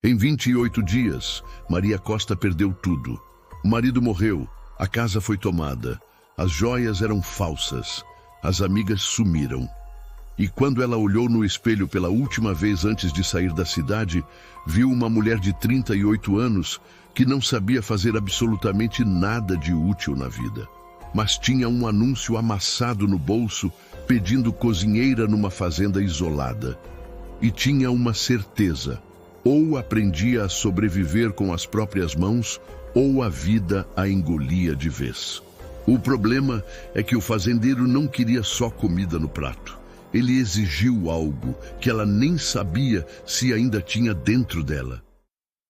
Em 28 dias, Maria Costa perdeu tudo. O marido morreu, a casa foi tomada, as joias eram falsas, as amigas sumiram. E quando ela olhou no espelho pela última vez antes de sair da cidade, viu uma mulher de 38 anos que não sabia fazer absolutamente nada de útil na vida. Mas tinha um anúncio amassado no bolso pedindo cozinheira numa fazenda isolada. E tinha uma certeza: ou aprendia a sobreviver com as próprias mãos, ou a vida a engolia de vez. O problema é que o fazendeiro não queria só comida no prato. Ele exigiu algo que ela nem sabia se ainda tinha dentro dela.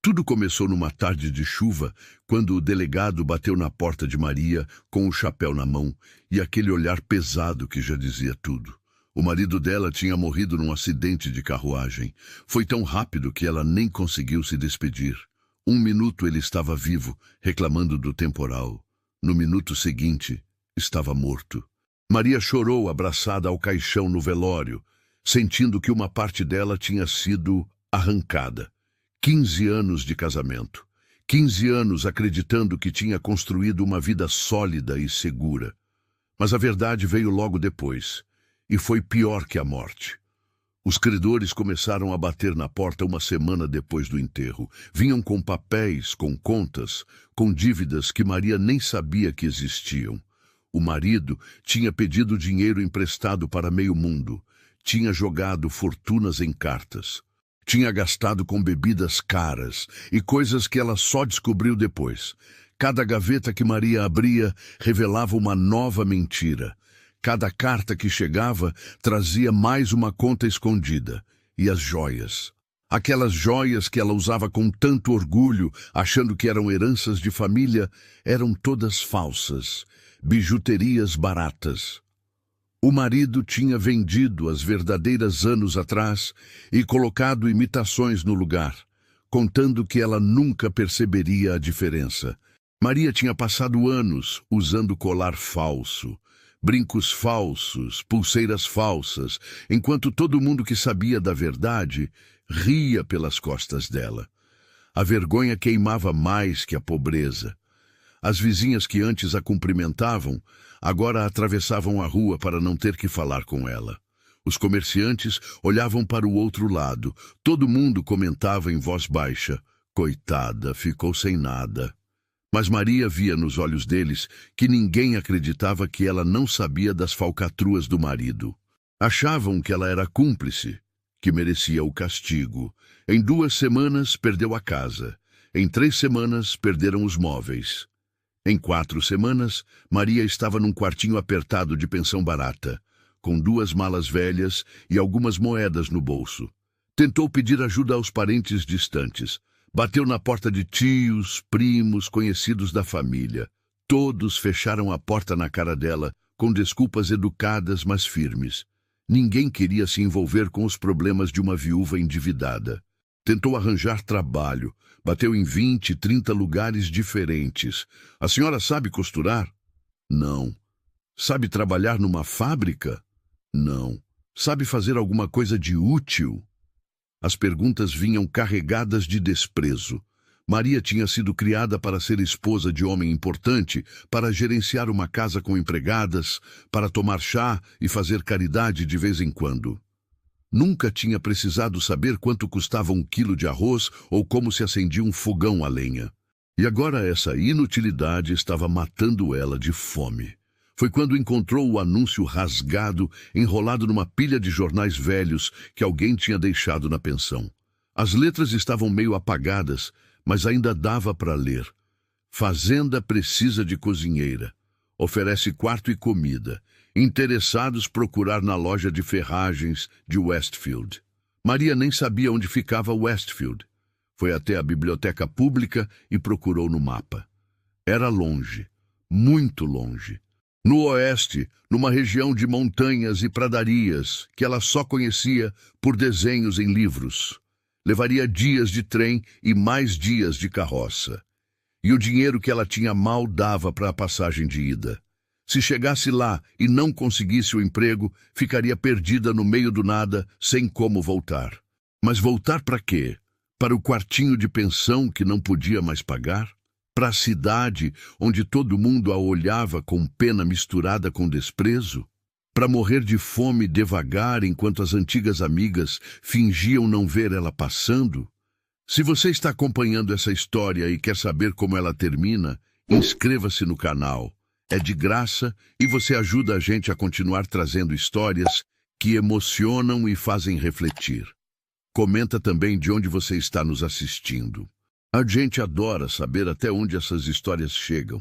Tudo começou numa tarde de chuva, quando o delegado bateu na porta de Maria com o chapéu na mão e aquele olhar pesado que já dizia tudo. O marido dela tinha morrido num acidente de carruagem. Foi tão rápido que ela nem conseguiu se despedir. 1 minuto ele estava vivo, reclamando do temporal. No minuto seguinte, estava morto. Maria chorou abraçada ao caixão no velório, sentindo que uma parte dela tinha sido arrancada. 15 anos de casamento. 15 anos acreditando que tinha construído uma vida sólida e segura. Mas a verdade veio logo depois. E foi pior que a morte. Os credores começaram a bater na porta uma semana depois do enterro. Vinham com papéis, com contas, com dívidas que Maria nem sabia que existiam. O marido tinha pedido dinheiro emprestado para meio mundo. Tinha jogado fortunas em cartas. Tinha gastado com bebidas caras e coisas que ela só descobriu depois. Cada gaveta que Maria abria revelava uma nova mentira. Cada carta que chegava trazia mais uma conta escondida. E as joias. Aquelas joias que ela usava com tanto orgulho, achando que eram heranças de família, eram todas falsas, bijuterias baratas. O marido tinha vendido as verdadeiras anos atrás e colocado imitações no lugar, contando que ela nunca perceberia a diferença. Maria tinha passado anos usando colar falso, brincos falsos, pulseiras falsas, enquanto todo mundo que sabia da verdade ria pelas costas dela. A vergonha queimava mais que a pobreza. As vizinhas que antes a cumprimentavam, agora atravessavam a rua para não ter que falar com ela. Os comerciantes olhavam para o outro lado. Todo mundo comentava em voz baixa: "Coitada, ficou sem nada." Mas Maria via nos olhos deles que ninguém acreditava que ela não sabia das falcatruas do marido. Achavam que ela era cúmplice, que merecia o castigo. Em 2 semanas, perdeu a casa. Em 3 semanas, perderam os móveis. Em 4 semanas, Maria estava num quartinho apertado de pensão barata, com 2 malas velhas e algumas moedas no bolso. Tentou pedir ajuda aos parentes distantes. Bateu na porta de tios, primos, conhecidos da família. Todos fecharam a porta na cara dela, com desculpas educadas, mas firmes. Ninguém queria se envolver com os problemas de uma viúva endividada. Tentou arranjar trabalho. Bateu em 20, 30 lugares diferentes. "A senhora sabe costurar?" "Não." "Sabe trabalhar numa fábrica?" "Não." "Sabe fazer alguma coisa de útil?" As perguntas vinham carregadas de desprezo. Maria tinha sido criada para ser esposa de homem importante, para gerenciar uma casa com empregadas, para tomar chá e fazer caridade de vez em quando. Nunca tinha precisado saber quanto custava 1 quilo de arroz ou como se acendia um fogão a lenha. E agora essa inutilidade estava matando ela de fome. Foi quando encontrou o anúncio rasgado, enrolado numa pilha de jornais velhos que alguém tinha deixado na pensão. As letras estavam meio apagadas, mas ainda dava para ler. "Fazenda precisa de cozinheira. Oferece quarto e comida. Interessados procurar na loja de ferragens de Westfield." Maria nem sabia onde ficava Westfield. Foi até a biblioteca pública e procurou no mapa. Era longe, muito longe. No oeste, numa região de montanhas e pradarias que ela só conhecia por desenhos em livros. Levaria dias de trem e mais dias de carroça. E o dinheiro que ela tinha mal dava para a passagem de ida. Se chegasse lá e não conseguisse o emprego, ficaria perdida no meio do nada, sem como voltar. Mas voltar para quê? Para o quartinho de pensão que não podia mais pagar? Para a cidade onde todo mundo a olhava com pena misturada com desprezo? Para morrer de fome devagar enquanto as antigas amigas fingiam não ver ela passando? Se você está acompanhando essa história e quer saber como ela termina, inscreva-se no canal. É de graça e você ajuda a gente a continuar trazendo histórias que emocionam e fazem refletir. Comenta também de onde você está nos assistindo. A gente adora saber até onde essas histórias chegam.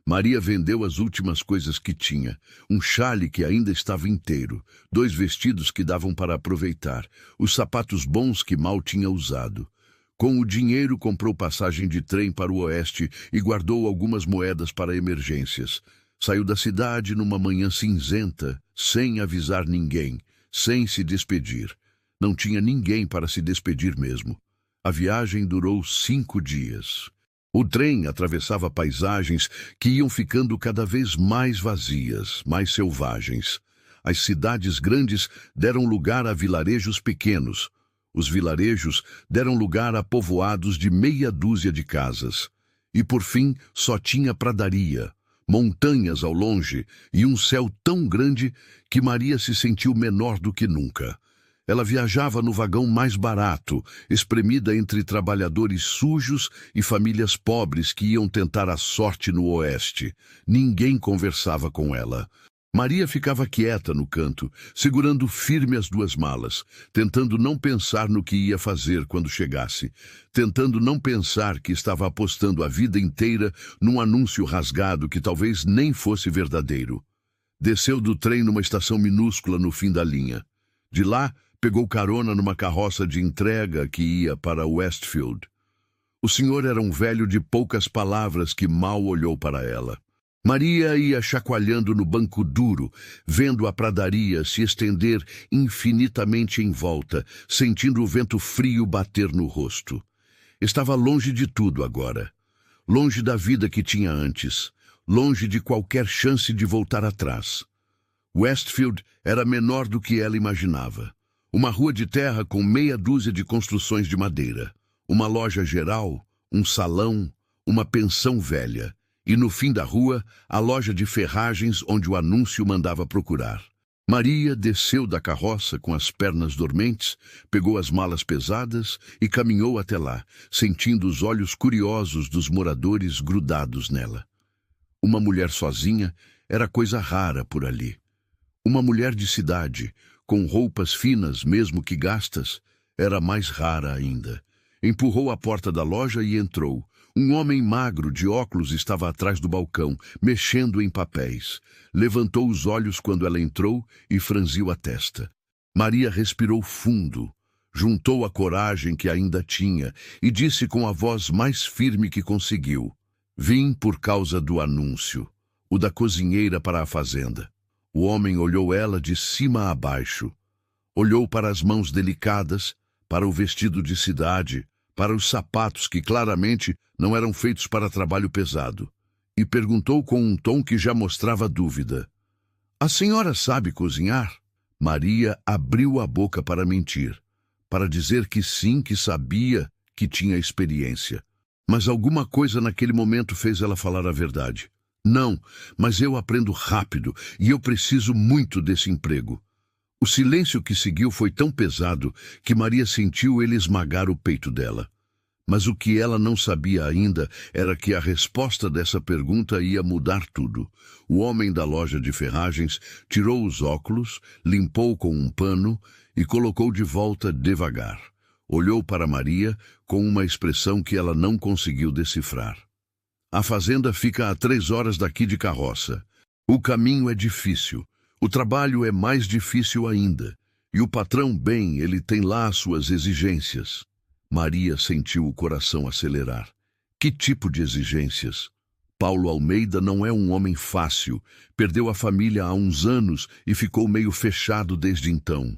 Maria vendeu as últimas coisas que tinha, um xale que ainda estava inteiro, 2 vestidos que davam para aproveitar, os sapatos bons que mal tinha usado. Com o dinheiro comprou passagem de trem para o oeste e guardou algumas moedas para emergências. Saiu da cidade numa manhã cinzenta, sem avisar ninguém, sem se despedir. Não tinha ninguém para se despedir mesmo. A viagem durou 5 dias. O trem atravessava paisagens que iam ficando cada vez mais vazias, mais selvagens. As cidades grandes deram lugar a vilarejos pequenos. Os vilarejos deram lugar a povoados de meia dúzia de casas. E por fim só tinha pradaria, montanhas ao longe e um céu tão grande que Maria se sentiu menor do que nunca. Ela viajava no vagão mais barato, espremida entre trabalhadores sujos e famílias pobres que iam tentar a sorte no oeste. Ninguém conversava com ela. Maria ficava quieta no canto, segurando firme as 2 malas, tentando não pensar no que ia fazer quando chegasse, tentando não pensar que estava apostando a vida inteira num anúncio rasgado que talvez nem fosse verdadeiro. Desceu do trem numa estação minúscula no fim da linha. De lá, pegou carona numa carroça de entrega que ia para Westfield. O senhor era um velho de poucas palavras que mal olhou para ela. Maria ia chacoalhando no banco duro, vendo a pradaria se estender infinitamente em volta, sentindo o vento frio bater no rosto. Estava longe de tudo agora. Longe da vida que tinha antes. Longe de qualquer chance de voltar atrás. Westfield era menor do que ela imaginava. Uma rua de terra com meia dúzia de construções de madeira. Uma loja geral, um salão, uma pensão velha. E no fim da rua, a loja de ferragens onde o anúncio mandava procurar. Maria desceu da carroça com as pernas dormentes, pegou as malas pesadas e caminhou até lá, sentindo os olhos curiosos dos moradores grudados nela. Uma mulher sozinha era coisa rara por ali. Uma mulher de cidade, com roupas finas mesmo que gastas, era mais rara ainda. Empurrou a porta da loja e entrou. Um homem magro de óculos estava atrás do balcão, mexendo em papéis. Levantou os olhos quando ela entrou e franziu a testa. Maria respirou fundo, juntou a coragem que ainda tinha e disse com a voz mais firme que conseguiu: "Vim por causa do anúncio, o da cozinheira para a fazenda." O homem olhou ela de cima a baixo. Olhou para as mãos delicadas, para o vestido de cidade, para os sapatos que claramente não eram feitos para trabalho pesado, e perguntou com um tom que já mostrava dúvida: "A senhora sabe cozinhar?" Maria abriu a boca para mentir, para dizer que sim, que sabia, que tinha experiência. Mas alguma coisa naquele momento fez ela falar a verdade. "Não, mas eu aprendo rápido e eu preciso muito desse emprego." O silêncio que seguiu foi tão pesado que Maria sentiu ele esmagar o peito dela. Mas o que ela não sabia ainda era que a resposta dessa pergunta ia mudar tudo. O homem da loja de ferragens tirou os óculos, limpou com um pano e colocou de volta devagar. Olhou para Maria com uma expressão que ela não conseguiu decifrar. "A fazenda fica a 3 horas daqui de carroça. O caminho é difícil. O trabalho é mais difícil ainda. E o patrão, bem, ele tem lá as suas exigências." Maria sentiu o coração acelerar. Que tipo de exigências? Paulo Almeida não é um homem fácil. Perdeu a família há uns anos e ficou meio fechado desde então.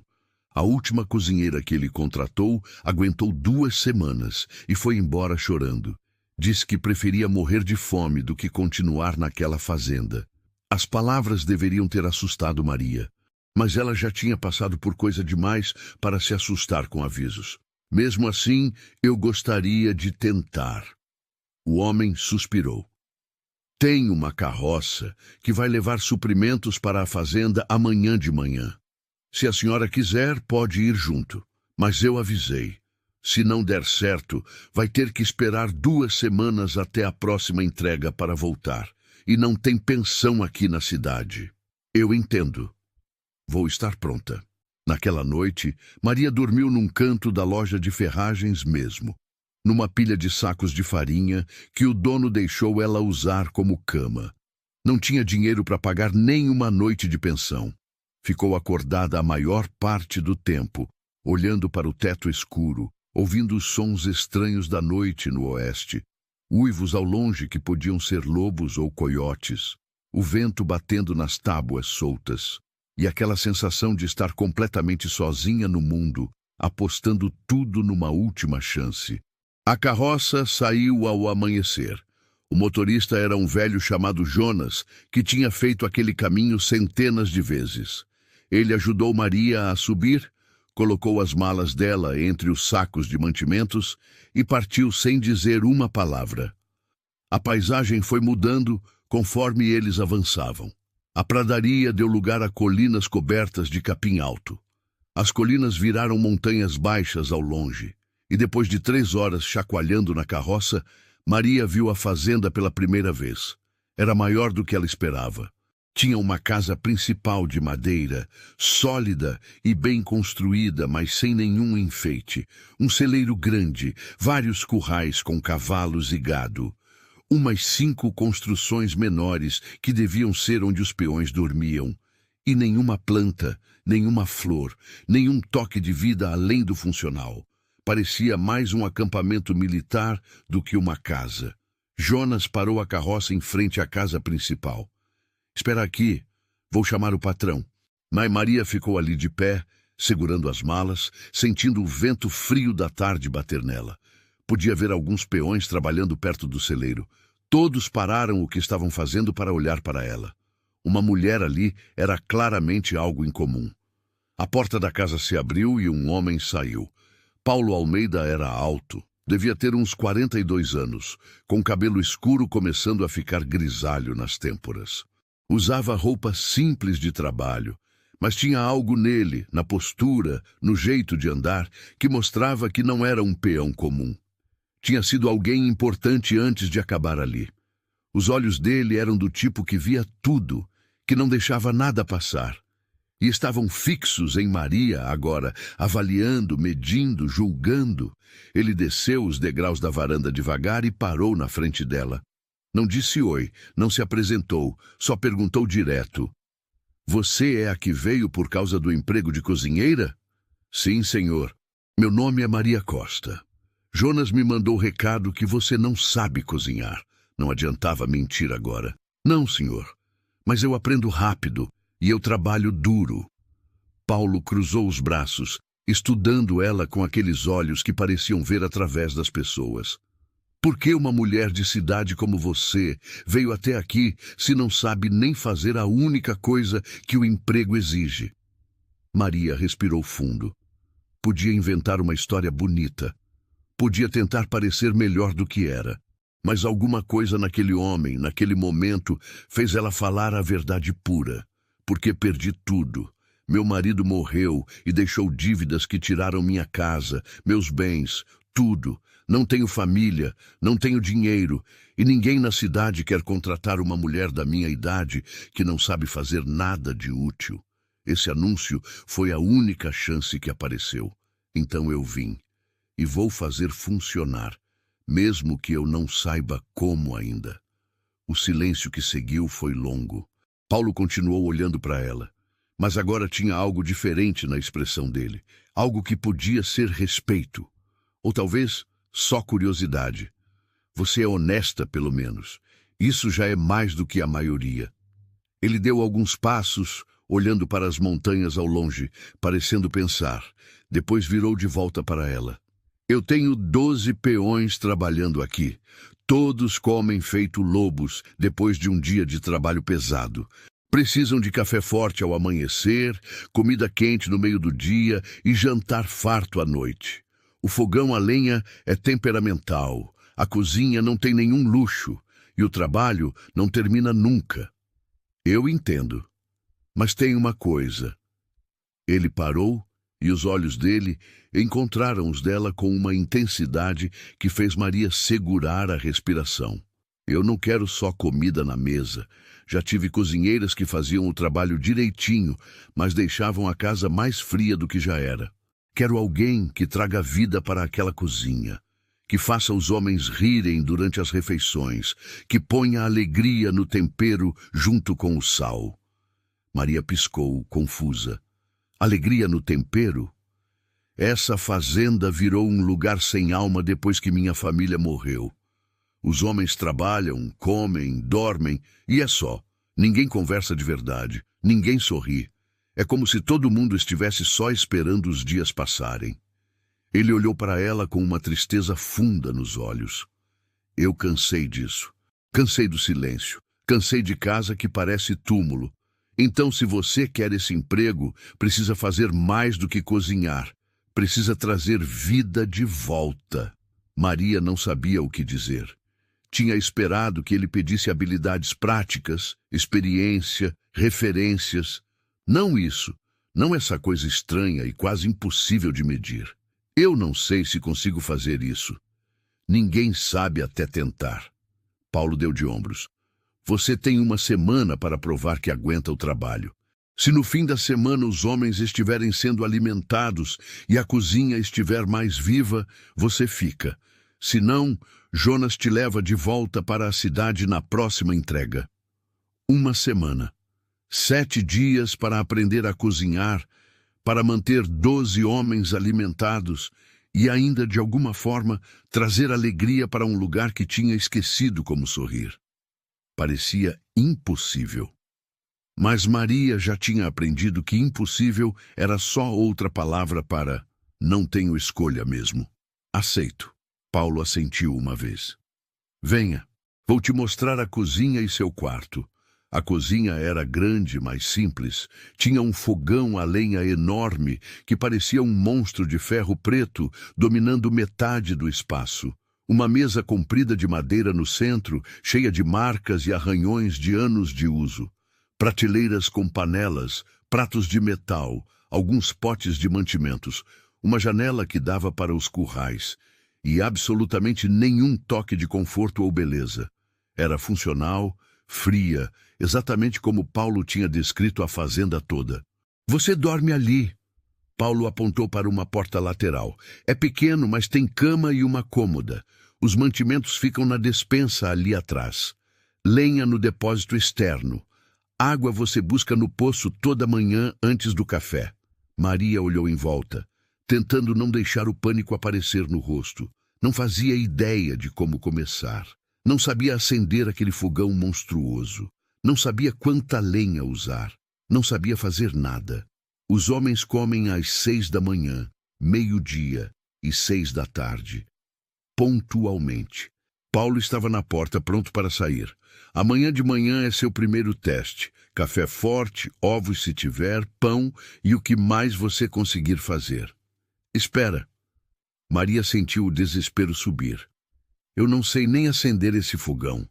A última cozinheira que ele contratou aguentou 2 semanas e foi embora chorando. Disse que preferia morrer de fome do que continuar naquela fazenda. As palavras deveriam ter assustado Maria, mas ela já tinha passado por coisa demais para se assustar com avisos. Mesmo assim, eu gostaria de tentar. O homem suspirou. Tem uma carroça que vai levar suprimentos para a fazenda amanhã de manhã. Se a senhora quiser, pode ir junto. Mas eu avisei. Se não der certo, vai ter que esperar 2 semanas até a próxima entrega para voltar. E não tem pensão aqui na cidade. Eu entendo. Vou estar pronta. Naquela noite, Maria dormiu num canto da loja de ferragens mesmo, numa pilha de sacos de farinha que o dono deixou ela usar como cama. Não tinha dinheiro para pagar nem uma noite de pensão. Ficou acordada a maior parte do tempo, olhando para o teto escuro, ouvindo os sons estranhos da noite no oeste, uivos ao longe que podiam ser lobos ou coiotes, o vento batendo nas tábuas soltas, e aquela sensação de estar completamente sozinha no mundo, apostando tudo numa última chance. A carroça saiu ao amanhecer. O motorista era um velho chamado Jonas, que tinha feito aquele caminho centenas de vezes. Ele ajudou Maria a subir, colocou as malas dela entre os sacos de mantimentos e partiu sem dizer uma palavra. A paisagem foi mudando conforme eles avançavam. A pradaria deu lugar a colinas cobertas de capim alto. As colinas viraram montanhas baixas ao longe, e depois de 3 horas chacoalhando na carroça, Maria viu a fazenda pela primeira vez. Era maior do que ela esperava. Tinha uma casa principal de madeira, sólida e bem construída, mas sem nenhum enfeite. Um celeiro grande, vários currais com cavalos e gado. Umas 5 construções menores que deviam ser onde os peões dormiam. E nenhuma planta, nenhuma flor, nenhum toque de vida além do funcional. Parecia mais um acampamento militar do que uma casa. Jonas parou a carroça em frente à casa principal. Espera aqui, vou chamar o patrão. Mas Maria ficou ali de pé, segurando as malas, sentindo o vento frio da tarde bater nela. Podia ver alguns peões trabalhando perto do celeiro. Todos pararam o que estavam fazendo para olhar para ela. Uma mulher ali era claramente algo incomum. A porta da casa se abriu e um homem saiu. Paulo Almeida era alto, devia ter uns 42 anos, com cabelo escuro começando a ficar grisalho nas têmporas. Usava roupa simples de trabalho, mas tinha algo nele, na postura, no jeito de andar, que mostrava que não era um peão comum. Tinha sido alguém importante antes de acabar ali. Os olhos dele eram do tipo que via tudo, que não deixava nada passar. E estavam fixos em Maria agora, avaliando, medindo, julgando. Ele desceu os degraus da varanda devagar e parou na frente dela. Não disse oi, não se apresentou, só perguntou direto. Você é a que veio por causa do emprego de cozinheira? Sim, senhor. Meu nome é Maria Costa. Jonas me mandou o recado que você não sabe cozinhar. Não adiantava mentir agora. Não, senhor. Mas eu aprendo rápido e eu trabalho duro. Paulo cruzou os braços, estudando ela com aqueles olhos que pareciam ver através das pessoas. Por que uma mulher de cidade como você veio até aqui se não sabe nem fazer a única coisa que o emprego exige? Maria respirou fundo. Podia inventar uma história bonita. Podia tentar parecer melhor do que era. Mas alguma coisa naquele homem, naquele momento, fez ela falar a verdade pura. Porque perdi tudo. Meu marido morreu e deixou dívidas que tiraram minha casa, meus bens, tudo. Não tenho família, não tenho dinheiro, e ninguém na cidade quer contratar uma mulher da minha idade que não sabe fazer nada de útil. Esse anúncio foi a única chance que apareceu. Então eu vim. E vou fazer funcionar, mesmo que eu não saiba como ainda. O silêncio que seguiu foi longo. Paulo continuou olhando para ela, mas agora tinha algo diferente na expressão dele, algo que podia ser respeito, ou talvez só curiosidade. Você é honesta, pelo menos. Isso já é mais do que a maioria. Ele deu alguns passos, olhando para as montanhas ao longe, parecendo pensar. Depois virou de volta para ela. Eu tenho 12 peões trabalhando aqui. Todos comem feito lobos depois de um dia de trabalho pesado. Precisam de café forte ao amanhecer, comida quente no meio do dia e jantar farto à noite. O fogão a lenha é temperamental, a cozinha não tem nenhum luxo e o trabalho não termina nunca. Eu entendo, mas tem uma coisa. Ele parou e os olhos dele encontraram os dela com uma intensidade que fez Maria segurar a respiração. Eu não quero só comida na mesa. Já tive cozinheiras que faziam o trabalho direitinho, mas deixavam a casa mais fria do que já era. Quero alguém que traga vida para aquela cozinha, que faça os homens rirem durante as refeições, que ponha alegria no tempero junto com o sal. Maria piscou, confusa. Alegria no tempero? Essa fazenda virou um lugar sem alma depois que minha família morreu. Os homens trabalham, comem, dormem, e é só. Ninguém conversa de verdade, ninguém sorri. É como se todo mundo estivesse só esperando os dias passarem. Ele olhou para ela com uma tristeza funda nos olhos. Eu cansei disso. Cansei do silêncio. Cansei de casa que parece túmulo. Então, se você quer esse emprego, precisa fazer mais do que cozinhar. Precisa trazer vida de volta. Maria não sabia o que dizer. Tinha esperado que ele pedisse habilidades práticas, experiência, referências. Não isso, não essa coisa estranha e quase impossível de medir. Eu não sei se consigo fazer isso. Ninguém sabe até tentar. Paulo deu de ombros. Você tem uma semana para provar que aguenta o trabalho. Se no fim da semana os homens estiverem sendo alimentados e a cozinha estiver mais viva, você fica. Se não, Jonas te leva de volta para a cidade na próxima entrega. Uma semana. 7 dias para aprender a cozinhar, para manter 12 homens alimentados e ainda, de alguma forma, trazer alegria para um lugar que tinha esquecido como sorrir. Parecia impossível. Mas Maria já tinha aprendido que impossível era só outra palavra para não tenho escolha mesmo. Aceito. Paulo assentiu uma vez. Venha, vou te mostrar a cozinha e seu quarto. A cozinha era grande, mas simples. Tinha um fogão a lenha enorme que parecia um monstro de ferro preto dominando metade do espaço. Uma mesa comprida de madeira no centro, cheia de marcas e arranhões de anos de uso. Prateleiras com panelas, pratos de metal, alguns potes de mantimentos, uma janela que dava para os currais e absolutamente nenhum toque de conforto ou beleza. Era funcional, fria, exatamente como Paulo tinha descrito a fazenda toda. Você dorme ali. Paulo apontou para uma porta lateral. É pequeno, mas tem cama e uma cômoda. Os mantimentos ficam na despensa ali atrás. Lenha no depósito externo. Água você busca no poço toda manhã antes do café. Maria olhou em volta, tentando não deixar o pânico aparecer no rosto. Não fazia ideia de como começar. Não sabia acender aquele fogão monstruoso. Não sabia quanta lenha usar. Não sabia fazer nada. Os homens comem às 6 da manhã, 12:00 e 6 da tarde. Pontualmente. Paulo estava na porta, pronto para sair. Amanhã de manhã é seu primeiro teste. Café forte, ovos se tiver, pão e o que mais você conseguir fazer. Espera. Maria sentiu o desespero subir. Eu não sei nem acender esse fogão.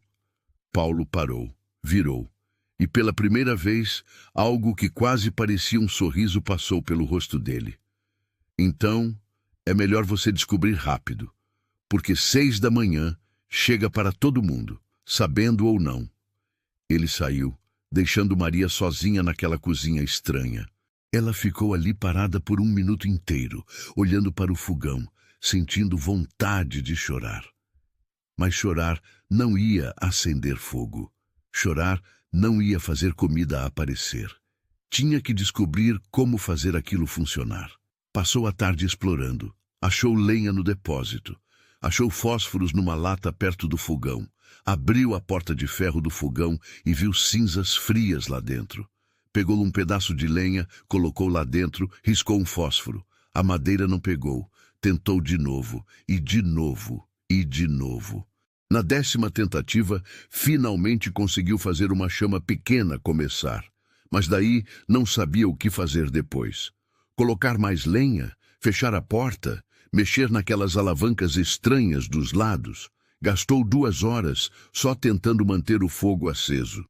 Paulo parou, virou. E pela primeira vez, algo que quase parecia um sorriso passou pelo rosto dele. Então, é melhor você descobrir rápido, porque 6 da manhã chega para todo mundo, sabendo ou não. Ele saiu, deixando Maria sozinha naquela cozinha estranha. Ela ficou ali parada por 1 minuto inteiro, olhando para o fogão, sentindo vontade de chorar. Mas chorar não ia acender fogo. Chorar não ia fazer comida aparecer. Tinha que descobrir como fazer aquilo funcionar. Passou a tarde explorando. Achou lenha no depósito. Achou fósforos numa lata perto do fogão. Abriu a porta de ferro do fogão e viu cinzas frias lá dentro. Pegou um pedaço de lenha, colocou lá dentro, riscou um fósforo. A madeira não pegou. Tentou de novo, e de novo, e de novo. Na 10ª tentativa, finalmente conseguiu fazer uma chama pequena começar. Mas daí não sabia o que fazer depois. Colocar mais lenha? Fechar a porta? mexer naquelas alavancas estranhas dos lados. Gastou 2 horas só tentando manter o fogo aceso.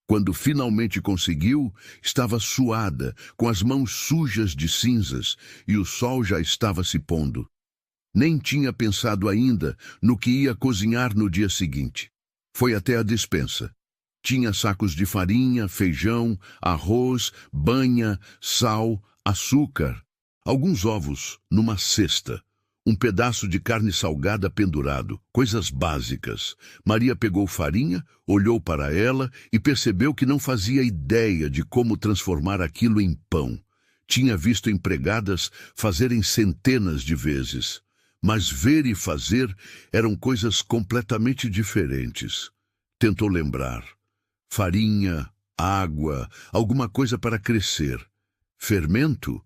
Quando finalmente conseguiu, estava suada, com as mãos sujas de cinzas, e o sol já estava se pondo. Nem tinha pensado ainda no que ia cozinhar no dia seguinte. Foi até a despensa. Tinha sacos de farinha, feijão, arroz, banha, sal, açúcar, alguns ovos numa cesta, um pedaço de carne salgada pendurado, coisas básicas. Maria pegou farinha, olhou para ela e percebeu que não fazia ideia de como transformar aquilo em pão. Tinha visto empregadas fazerem centenas de vezes, mas ver e fazer eram coisas completamente diferentes. Tentou lembrar. Farinha, água, alguma coisa para crescer. Fermento?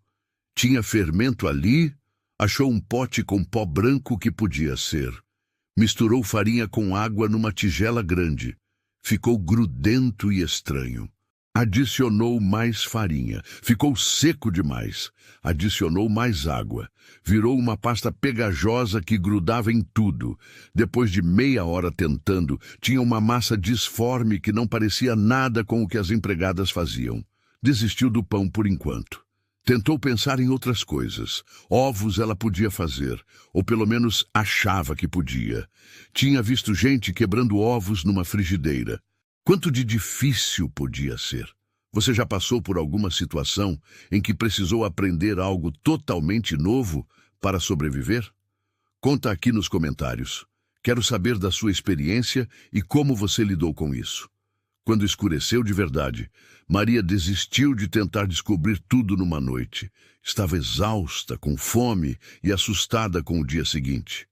Tinha fermento ali? Achou um pote com pó branco que podia ser. Misturou farinha com água numa tigela grande. Ficou grudento e estranho. Adicionou mais farinha. Ficou seco demais. Adicionou mais água. Virou uma pasta pegajosa que grudava em tudo. Depois de meia hora tentando, tinha uma massa disforme que não parecia nada com o que as empregadas faziam. Desistiu do pão por enquanto. Tentou pensar em outras coisas. Ovos ela podia fazer, ou pelo menos achava que podia. Tinha visto gente quebrando ovos numa frigideira. Quanto de difícil podia ser? Você já passou por alguma situação em que precisou aprender algo totalmente novo para sobreviver? Conta aqui nos comentários. Quero saber da sua experiência e como você lidou com isso. Quando escureceu de verdade, Maria desistiu de tentar descobrir tudo numa noite. Estava exausta, com fome e assustada com o dia seguinte.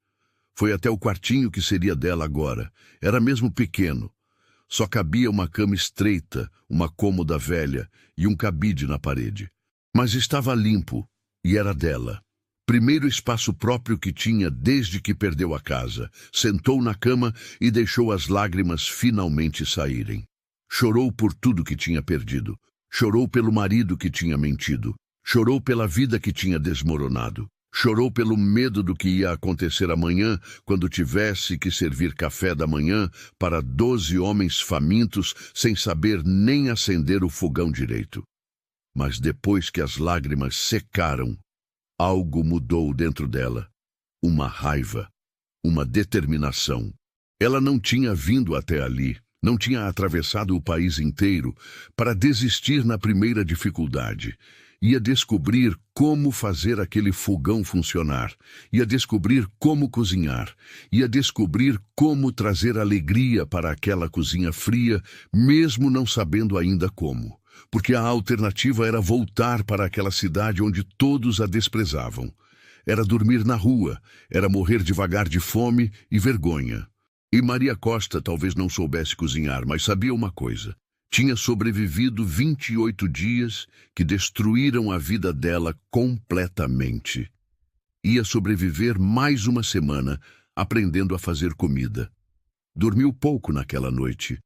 Foi até o quartinho que seria dela agora. Era mesmo pequeno. Só cabia uma cama estreita, uma cômoda velha e um cabide na parede. Mas estava limpo e era dela. Primeiro espaço próprio que tinha desde que perdeu a casa. Sentou na cama e deixou as lágrimas finalmente saírem. Chorou por tudo que tinha perdido. Chorou pelo marido que tinha mentido. Chorou pela vida que tinha desmoronado. Chorou pelo medo do que ia acontecer amanhã, quando tivesse que servir café da manhã para 12 homens famintos, sem saber nem acender o fogão direito. Mas depois que as lágrimas secaram, algo mudou dentro dela. Uma raiva, uma determinação. Ela não tinha vindo até ali. Não tinha atravessado o país inteiro para desistir na primeira dificuldade. Ia descobrir como fazer aquele fogão funcionar. Ia descobrir como cozinhar. Ia descobrir como trazer alegria para aquela cozinha fria, mesmo não sabendo ainda como. Porque a alternativa era voltar para aquela cidade onde todos a desprezavam. Era dormir na rua, era morrer devagar de fome e vergonha. E Maria Costa talvez não soubesse cozinhar, mas sabia uma coisa. Tinha sobrevivido 28 dias que destruíram a vida dela completamente. Ia sobreviver mais uma semana aprendendo a fazer comida. Dormiu pouco naquela noite.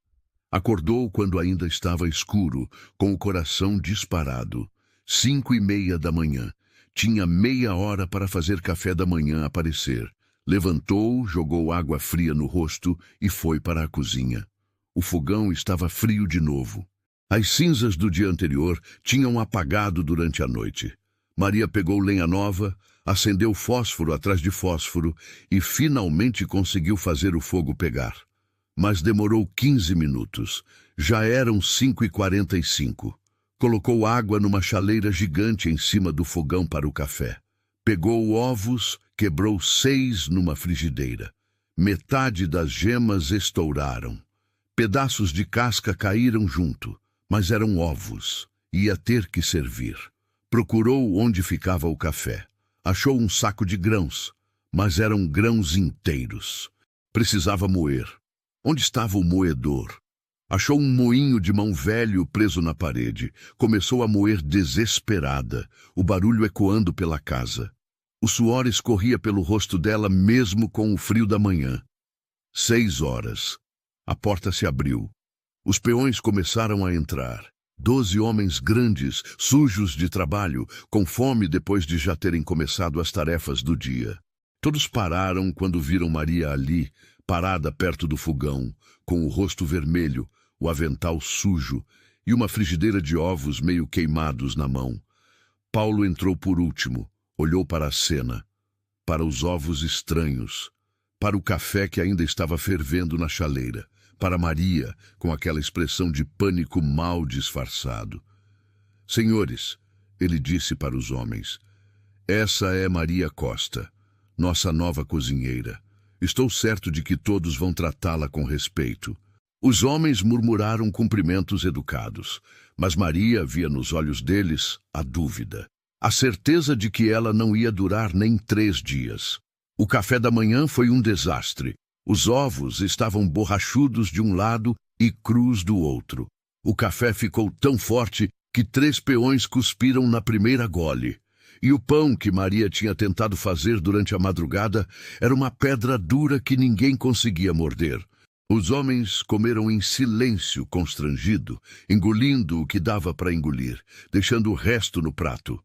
Acordou quando ainda estava escuro, com o coração disparado. 5:30 da manhã. Tinha meia hora para fazer café da manhã aparecer. Levantou, jogou água fria no rosto e foi para a cozinha. O fogão estava frio de novo. As cinzas do dia anterior tinham apagado durante a noite. Maria pegou lenha nova, acendeu fósforo atrás de fósforo e finalmente conseguiu fazer o fogo pegar. Mas demorou 15 minutos. Já eram 5:45. Colocou água numa chaleira gigante em cima do fogão para o café. Pegou ovos, quebrou 6 numa frigideira. Metade das gemas estouraram. Pedaços de casca caíram junto, mas eram ovos. Ia ter que servir. Procurou onde ficava o café. Achou um saco de grãos, mas eram grãos inteiros. Precisava moer. Onde estava o moedor? Achou um moinho de mão velho preso na parede. Começou a moer desesperada, o barulho ecoando pela casa. O suor escorria pelo rosto dela mesmo com o frio da manhã. 6 horas. A porta se abriu. Os peões começaram a entrar. 12 homens grandes, sujos de trabalho, com fome depois de já terem começado as tarefas do dia. Todos pararam quando viram Maria ali, parada perto do fogão, com o rosto vermelho, o avental sujo e uma frigideira de ovos meio queimados na mão. Paulo entrou por último, olhou para a cena, para os ovos estranhos, para o café que ainda estava fervendo na chaleira, para Maria, com aquela expressão de pânico mal disfarçado. Senhores, ele disse para os homens, essa é Maria Costa, nossa nova cozinheira. Estou certo de que todos vão tratá-la com respeito. Os homens murmuraram cumprimentos educados, mas Maria via nos olhos deles a dúvida, a certeza de que ela não ia durar nem 3 dias. O café da manhã foi um desastre. Os ovos estavam borrachudos de um lado e crus do outro. O café ficou tão forte que 3 peões cuspiram na primeira gole. E o pão que Maria tinha tentado fazer durante a madrugada era uma pedra dura que ninguém conseguia morder. Os homens comeram em silêncio constrangido, engolindo o que dava para engolir, deixando o resto no prato.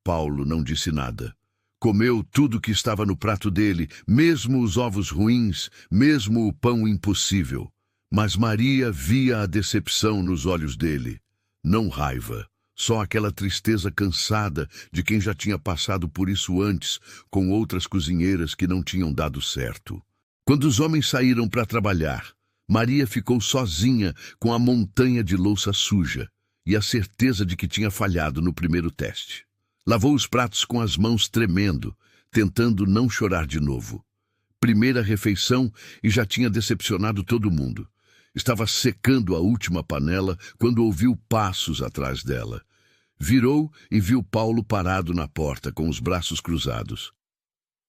Paulo não disse nada. Comeu tudo que estava no prato dele, mesmo os ovos ruins, mesmo o pão impossível. Mas Maria via a decepção nos olhos dele. Não raiva, só aquela tristeza cansada de quem já tinha passado por isso antes, com outras cozinheiras que não tinham dado certo. Quando os homens saíram para trabalhar, Maria ficou sozinha com a montanha de louça suja e a certeza de que tinha falhado no primeiro teste. Lavou os pratos com as mãos tremendo, tentando não chorar de novo. Primeira refeição e já tinha decepcionado todo mundo. Estava secando a última panela quando ouviu passos atrás dela. Virou e viu Paulo parado na porta, com os braços cruzados.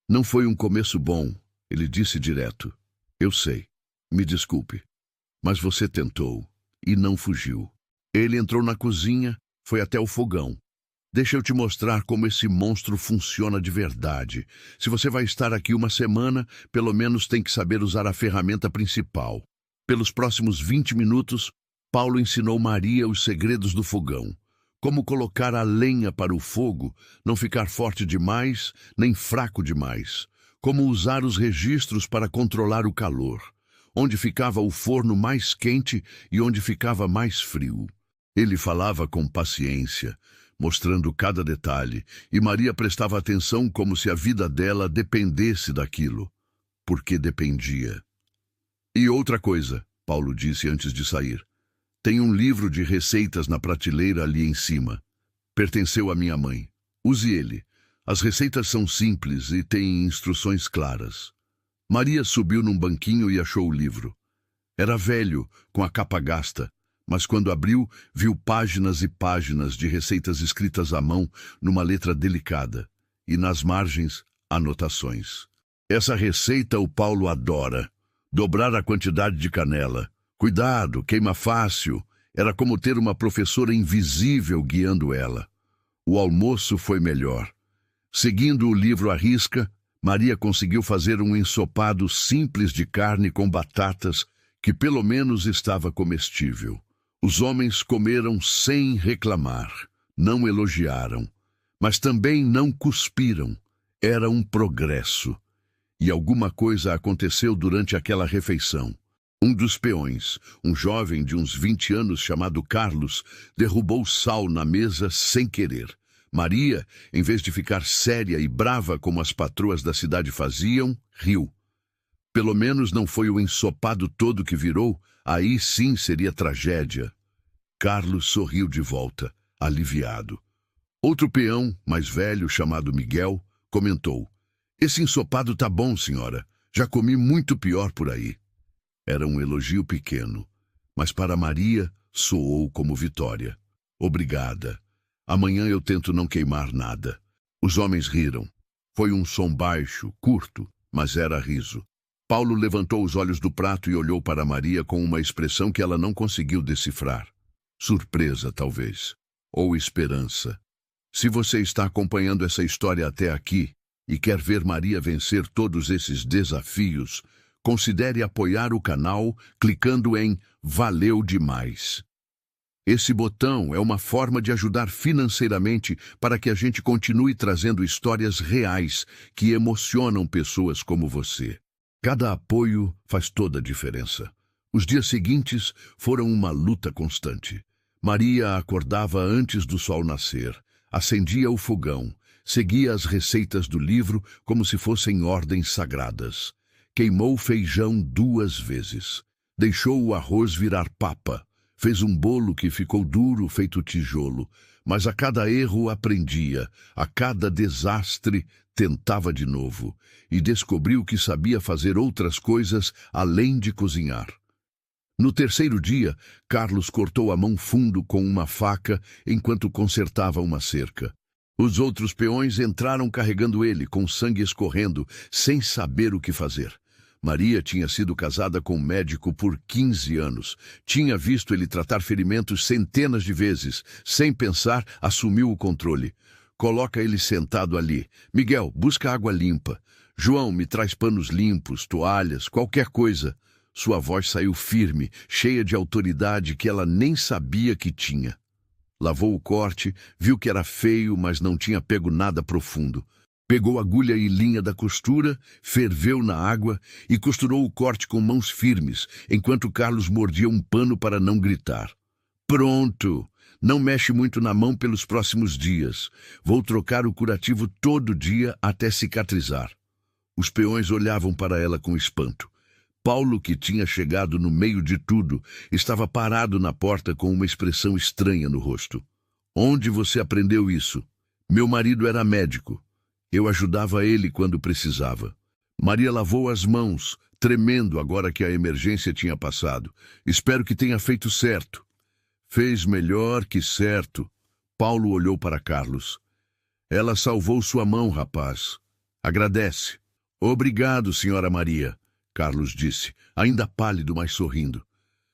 Não foi um começo bom, ele disse direto. Eu sei, me desculpe, mas você tentou e não fugiu. Ele entrou na cozinha, foi até o fogão. Deixa eu te mostrar como esse monstro funciona de verdade. Se você vai estar aqui uma semana, pelo menos tem que saber usar a ferramenta principal. Pelos próximos 20 minutos, Paulo ensinou Maria os segredos do fogão. Como colocar a lenha para o fogo, não ficar forte demais, nem fraco demais. Como usar os registros para controlar o calor. Onde ficava o forno mais quente e onde ficava mais frio. Ele falava com paciência, mostrando cada detalhe, e Maria prestava atenção como se a vida dela dependesse daquilo, porque dependia. E outra coisa, Paulo disse antes de sair, tem um livro de receitas na prateleira ali em cima. Pertenceu à minha mãe. Use ele. As receitas são simples e têm instruções claras. Maria subiu num banquinho e achou o livro. Era velho, com a capa gasta, mas quando abriu, viu páginas e páginas de receitas escritas à mão numa letra delicada, e nas margens, anotações. Essa receita o Paulo adora. Dobrar a quantidade de canela. Cuidado, queima fácil. Era como ter uma professora invisível guiando ela. O almoço foi melhor. Seguindo o livro à risca, Maria conseguiu fazer um ensopado simples de carne com batatas, que pelo menos estava comestível. Os homens comeram sem reclamar, não elogiaram, mas também não cuspiram. Era um progresso. E alguma coisa aconteceu durante aquela refeição. Um dos peões, um jovem de uns 20 anos chamado Carlos, derrubou sal na mesa sem querer. Maria, em vez de ficar séria e brava como as patroas da cidade faziam, riu. Pelo menos não foi o ensopado todo que virou, aí sim seria tragédia. Carlos sorriu de volta, aliviado. Outro peão, mais velho, chamado Miguel, comentou: esse ensopado tá bom, senhora. Já comi muito pior por aí. Era um elogio pequeno, mas para Maria soou como vitória. Obrigada. Amanhã eu tento não queimar nada. Os homens riram. Foi um som baixo, curto, mas era riso. Paulo levantou os olhos do prato e olhou para Maria com uma expressão que ela não conseguiu decifrar. Surpresa, talvez. Ou esperança. Se você está acompanhando essa história até aqui e quer ver Maria vencer todos esses desafios, considere apoiar o canal clicando em Valeu Demais. Esse botão é uma forma de ajudar financeiramente para que a gente continue trazendo histórias reais que emocionam pessoas como você. Cada apoio faz toda a diferença. Os dias seguintes foram uma luta constante. Maria acordava antes do sol nascer, acendia o fogão, seguia as receitas do livro como se fossem ordens sagradas. Queimou feijão 2 vezes. Deixou o arroz virar papa. Fez um bolo que ficou duro, feito tijolo. Mas a cada erro aprendia, a cada desastre tentava de novo. E descobriu que sabia fazer outras coisas além de cozinhar. No 3º dia, Carlos cortou a mão fundo com uma faca enquanto consertava uma cerca. Os outros peões entraram carregando ele, com sangue escorrendo, sem saber o que fazer. Maria tinha sido casada com um médico por 15 anos. Tinha visto ele tratar ferimentos centenas de vezes. Sem pensar, assumiu o controle. Coloca ele sentado ali. Miguel, busca água limpa. João, me traz panos limpos, toalhas, qualquer coisa. Sua voz saiu firme, cheia de autoridade que ela nem sabia que tinha. Lavou o corte, viu que era feio, mas não tinha pego nada profundo. Pegou agulha e linha da costura, ferveu na água e costurou o corte com mãos firmes, enquanto Carlos mordia um pano para não gritar. Pronto! Não mexe muito na mão pelos próximos dias. Vou trocar o curativo todo dia até cicatrizar. Os peões olhavam para ela com espanto. Paulo, que tinha chegado no meio de tudo, estava parado na porta com uma expressão estranha no rosto. Onde você aprendeu isso? Meu marido era médico. Eu ajudava ele quando precisava. Maria lavou as mãos, tremendo agora que a emergência tinha passado. Espero que tenha feito certo. Fez melhor que certo. Paulo olhou para Carlos. Ela salvou sua mão, rapaz. Agradece. Obrigado, senhora Maria. Carlos disse, ainda pálido, mas sorrindo.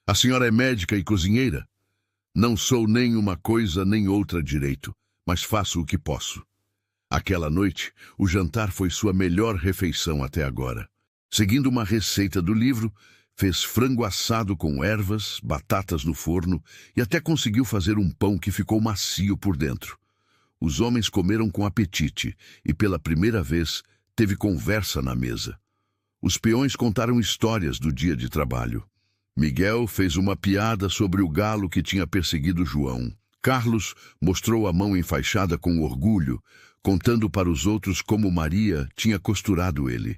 A senhora é médica e cozinheira? Não sou nem uma coisa nem outra direito, mas faço o que posso. Aquela noite, o jantar foi sua melhor refeição até agora. Seguindo uma receita do livro, fez frango assado com ervas, batatas no forno e até conseguiu fazer um pão que ficou macio por dentro. Os homens comeram com apetite e, pela primeira vez, teve conversa na mesa. Os peões contaram histórias do dia de trabalho. Miguel fez uma piada sobre o galo que tinha perseguido João. Carlos mostrou a mão enfaixada com orgulho, contando para os outros como Maria tinha costurado ele.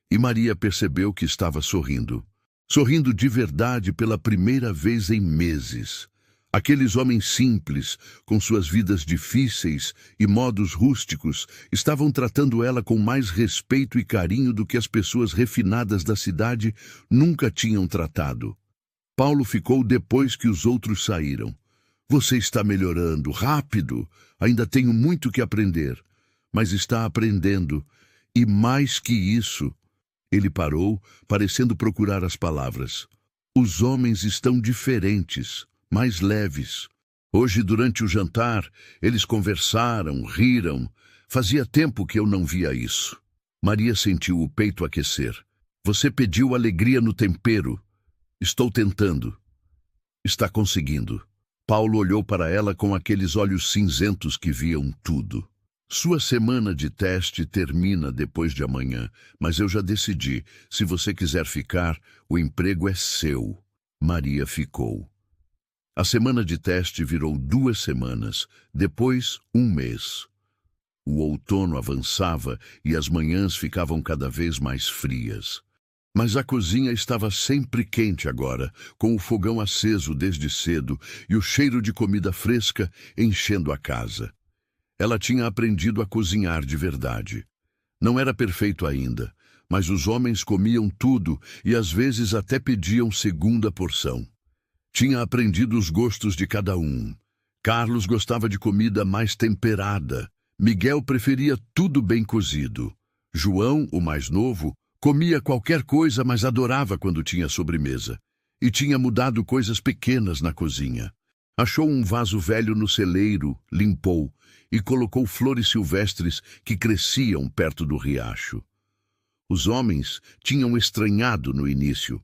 E Maria percebeu que estava sorrindo. Sorrindo de verdade pela primeira vez em meses. Aqueles homens simples, com suas vidas difíceis e modos rústicos, estavam tratando ela com mais respeito e carinho do que as pessoas refinadas da cidade nunca tinham tratado. Paulo ficou depois que os outros saíram. Você está melhorando, rápido. Ainda tenho muito que aprender. Mas está aprendendo. E mais que isso... Ele parou, parecendo procurar as palavras. Os homens estão diferentes. Mais leves. Hoje, durante o jantar, eles conversaram, riram. Fazia tempo que eu não via isso. Maria sentiu o peito aquecer. Você pediu alegria no tempero. Estou tentando. Está conseguindo. Paulo olhou para ela com aqueles olhos cinzentos que viam tudo. Sua semana de teste termina depois de amanhã, mas eu já decidi. Se você quiser ficar, o emprego é seu. Maria ficou. A semana de teste virou 2 semanas, depois 1 mês. O outono avançava e as manhãs ficavam cada vez mais frias. Mas a cozinha estava sempre quente agora, com o fogão aceso desde cedo e o cheiro de comida fresca enchendo a casa. Ela tinha aprendido a cozinhar de verdade. Não era perfeito ainda, mas os homens comiam tudo e às vezes até pediam segunda porção. Tinha aprendido os gostos de cada um. Carlos gostava de comida mais temperada. Miguel preferia tudo bem cozido. João, o mais novo, comia qualquer coisa, mas adorava quando tinha sobremesa. E tinha mudado coisas pequenas na cozinha. Achou um vaso velho no celeiro, limpou e colocou flores silvestres que cresciam perto do riacho. Os homens tinham estranhado no início,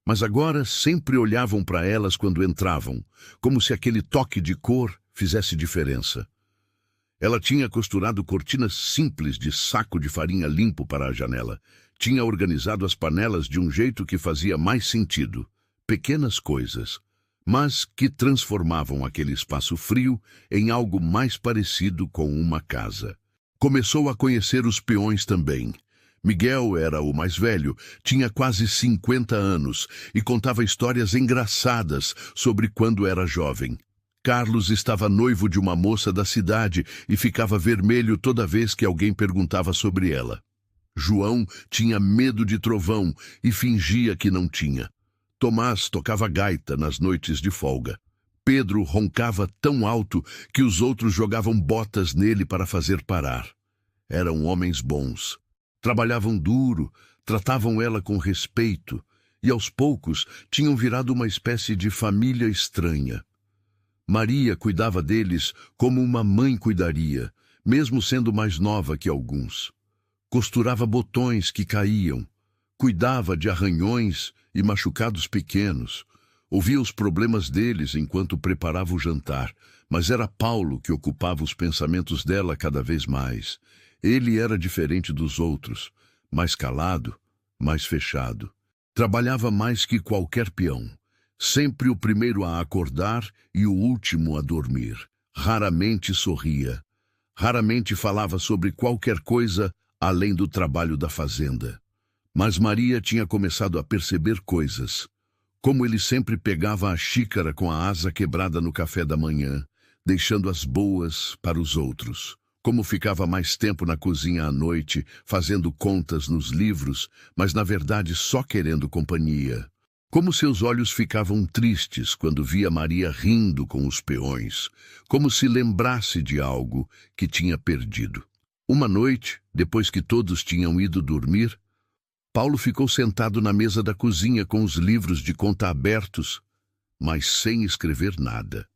Mas agora sempre olhavam para elas quando entravam, como se aquele toque de cor fizesse diferença. Ela tinha costurado cortinas simples de saco de farinha limpo para a janela. Tinha organizado as panelas de um jeito que fazia mais sentido. Pequenas coisas, mas que transformavam aquele espaço frio em algo mais parecido com uma casa. Começou a conhecer os peões também. Miguel era o mais velho, tinha quase 50 anos e contava histórias engraçadas sobre quando era jovem. Carlos estava noivo de uma moça da cidade e ficava vermelho toda vez que alguém perguntava sobre ela. João tinha medo de trovão e fingia que não tinha. Tomás tocava gaita nas noites de folga. Pedro roncava tão alto que os outros jogavam botas nele para fazer parar. Eram homens bons. Trabalhavam duro, tratavam ela com respeito e, aos poucos, tinham virado uma espécie de família estranha. Maria cuidava deles como uma mãe cuidaria, mesmo sendo mais nova que alguns. Costurava botões que caíam, cuidava de arranhões e machucados pequenos, ouvia os problemas deles enquanto preparava o jantar, mas era Paulo que ocupava os pensamentos dela cada vez mais. Ele era diferente dos outros, mais calado, mais fechado. Trabalhava mais que qualquer peão. Sempre o primeiro a acordar e o último a dormir. Raramente sorria. Raramente falava sobre qualquer coisa além do trabalho da fazenda. Mas Maria tinha começado a perceber coisas. Como ele sempre pegava a xícara com a asa quebrada no café da manhã, deixando as boas para os outros. Como ficava mais tempo na cozinha à noite, fazendo contas nos livros, mas na verdade só querendo companhia. Como seus olhos ficavam tristes quando via Maria rindo com os peões, como se lembrasse de algo que tinha perdido. Uma noite, depois que todos tinham ido dormir, Paulo ficou sentado na mesa da cozinha com os livros de conta abertos, mas sem escrever nada.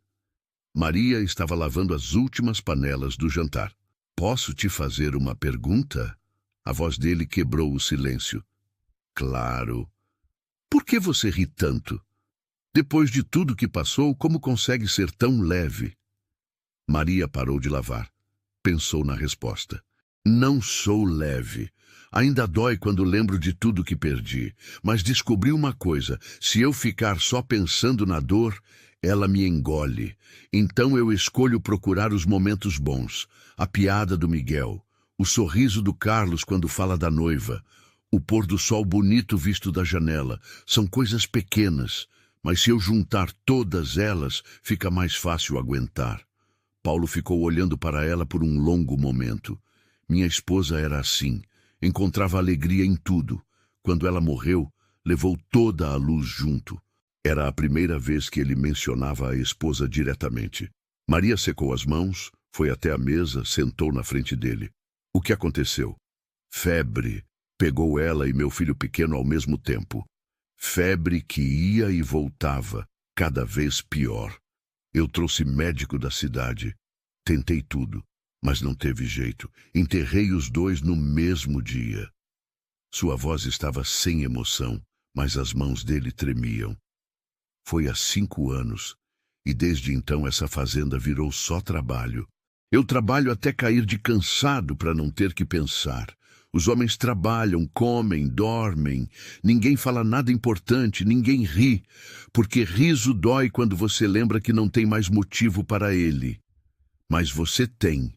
Maria estava lavando as últimas panelas do jantar. "Posso te fazer uma pergunta?" A voz dele quebrou o silêncio. "Claro. Por que você ri tanto? Depois de tudo que passou, como consegue ser tão leve?" Maria parou de lavar. Pensou na resposta. "Não sou leve. Ainda dói quando lembro de tudo que perdi. Mas descobri uma coisa. Se eu ficar só pensando na dor, ela me engole. Então eu escolho procurar os momentos bons. A piada do Miguel. O sorriso do Carlos quando fala da noiva. O pôr do sol bonito visto da janela. São coisas pequenas. Mas se eu juntar todas elas, fica mais fácil aguentar." Paulo ficou olhando para ela por um longo momento. Minha esposa era assim. Encontrava alegria em tudo. Quando ela morreu, levou toda a luz junto. Era a primeira vez que ele mencionava a esposa diretamente. Maria secou as mãos, foi até a mesa, sentou na frente dele. "O que aconteceu?" "Febre. Pegou ela e meu filho pequeno ao mesmo tempo. Febre que ia e voltava, cada vez pior. Eu trouxe médico da cidade. Tentei tudo, mas não teve jeito. Enterrei os dois no mesmo dia." Sua voz estava sem emoção, mas as mãos dele tremiam. "Foi há 5 anos, e desde então essa fazenda virou só trabalho. Eu trabalho até cair de cansado para não ter que pensar. Os homens trabalham, comem, dormem. Ninguém fala nada importante, ninguém ri, porque riso dói quando você lembra que não tem mais motivo para ele. Mas você tem."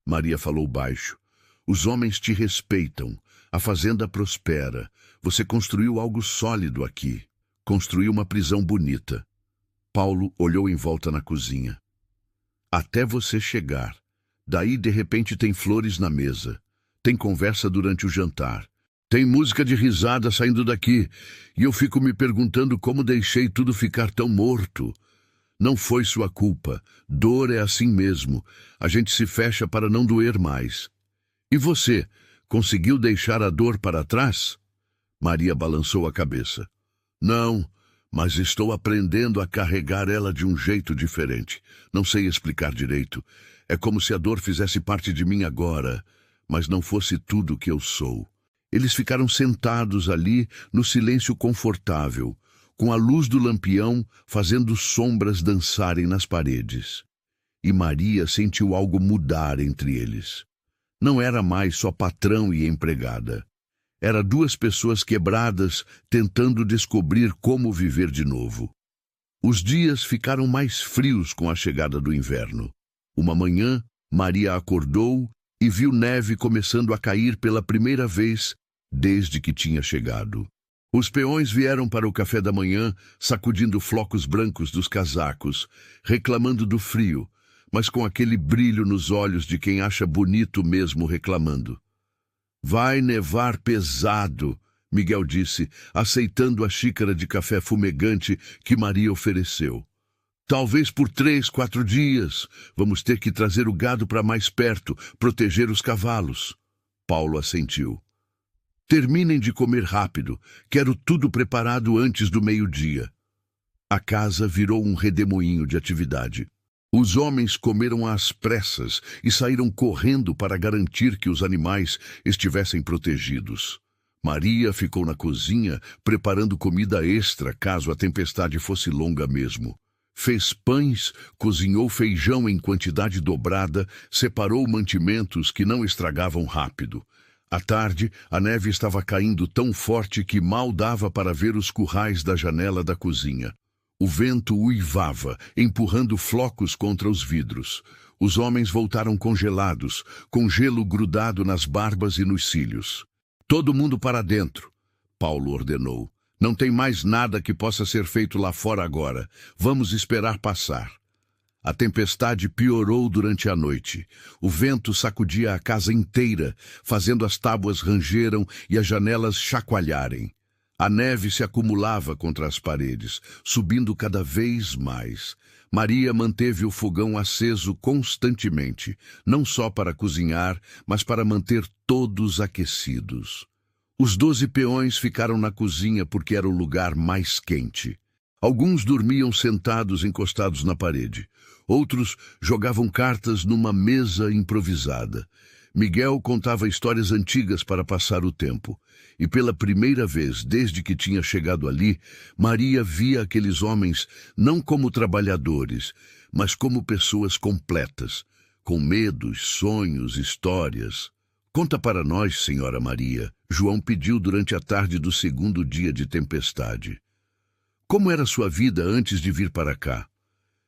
Maria falou baixo. "Os homens te respeitam. A fazenda prospera. Você construiu algo sólido aqui. Construiu uma prisão bonita." Paulo olhou em volta na cozinha. "Até você chegar. Daí, de repente, tem flores na mesa. Tem conversa durante o jantar. Tem música de risada saindo daqui. E eu fico me perguntando como deixei tudo ficar tão morto. Não foi sua culpa. Dor é assim mesmo. A gente se fecha para não doer mais. E você, conseguiu deixar a dor para trás?" Maria balançou a cabeça. "Não, mas estou aprendendo a carregar ela de um jeito diferente. Não sei explicar direito. É como se a dor fizesse parte de mim agora, mas não fosse tudo o que eu sou." Eles ficaram sentados ali, no silêncio confortável. com a luz do lampião fazendo sombras dançarem nas paredes. E Maria sentiu algo mudar entre eles. Não era mais só patrão e empregada. Era duas pessoas quebradas tentando descobrir como viver de novo. Os dias ficaram mais frios com a chegada do inverno. Uma manhã, Maria acordou e viu neve começando a cair pela primeira vez desde que tinha chegado. Os peões vieram para o café da manhã, sacudindo flocos brancos dos casacos, reclamando do frio, mas com aquele brilho nos olhos de quem acha bonito mesmo reclamando. Vai nevar pesado, Miguel disse, aceitando a xícara de café fumegante que Maria ofereceu. Talvez por 3, 4 dias. Vamos ter que trazer o gado para mais perto, proteger os cavalos. Paulo assentiu. Terminem de comer rápido. Quero tudo preparado antes do meio-dia. A casa virou um redemoinho de atividade. Os homens comeram às pressas e saíram correndo para garantir que os animais estivessem protegidos. Maria ficou na cozinha, preparando comida extra caso a tempestade fosse longa mesmo. Fez pães, cozinhou feijão em quantidade dobrada, separou mantimentos que não estragavam rápido. À tarde, a neve estava caindo tão forte que mal dava para ver os currais da janela da cozinha. O vento uivava, empurrando flocos contra os vidros. Os homens voltaram congelados, com gelo grudado nas barbas e nos cílios. Todo mundo para dentro, Paulo ordenou. Não tem mais nada que possa ser feito lá fora agora. Vamos esperar passar. A tempestade piorou durante a noite. O vento sacudia a casa inteira, fazendo as tábuas rangeram e as janelas chacoalharem. A neve se acumulava contra as paredes, subindo cada vez mais. Maria manteve o fogão aceso constantemente, não só para cozinhar, mas para manter todos aquecidos. Os 12 peões ficaram na cozinha porque era o lugar mais quente. Alguns dormiam sentados encostados na parede. Outros jogavam cartas numa mesa improvisada. Miguel contava histórias antigas para passar o tempo. E pela primeira vez, desde que tinha chegado ali, Maria via aqueles homens não como trabalhadores, mas como pessoas completas, com medos, sonhos, histórias. Conta para nós, Senhora Maria, João pediu durante a tarde do segundo dia de tempestade. Como era sua vida antes de vir para cá?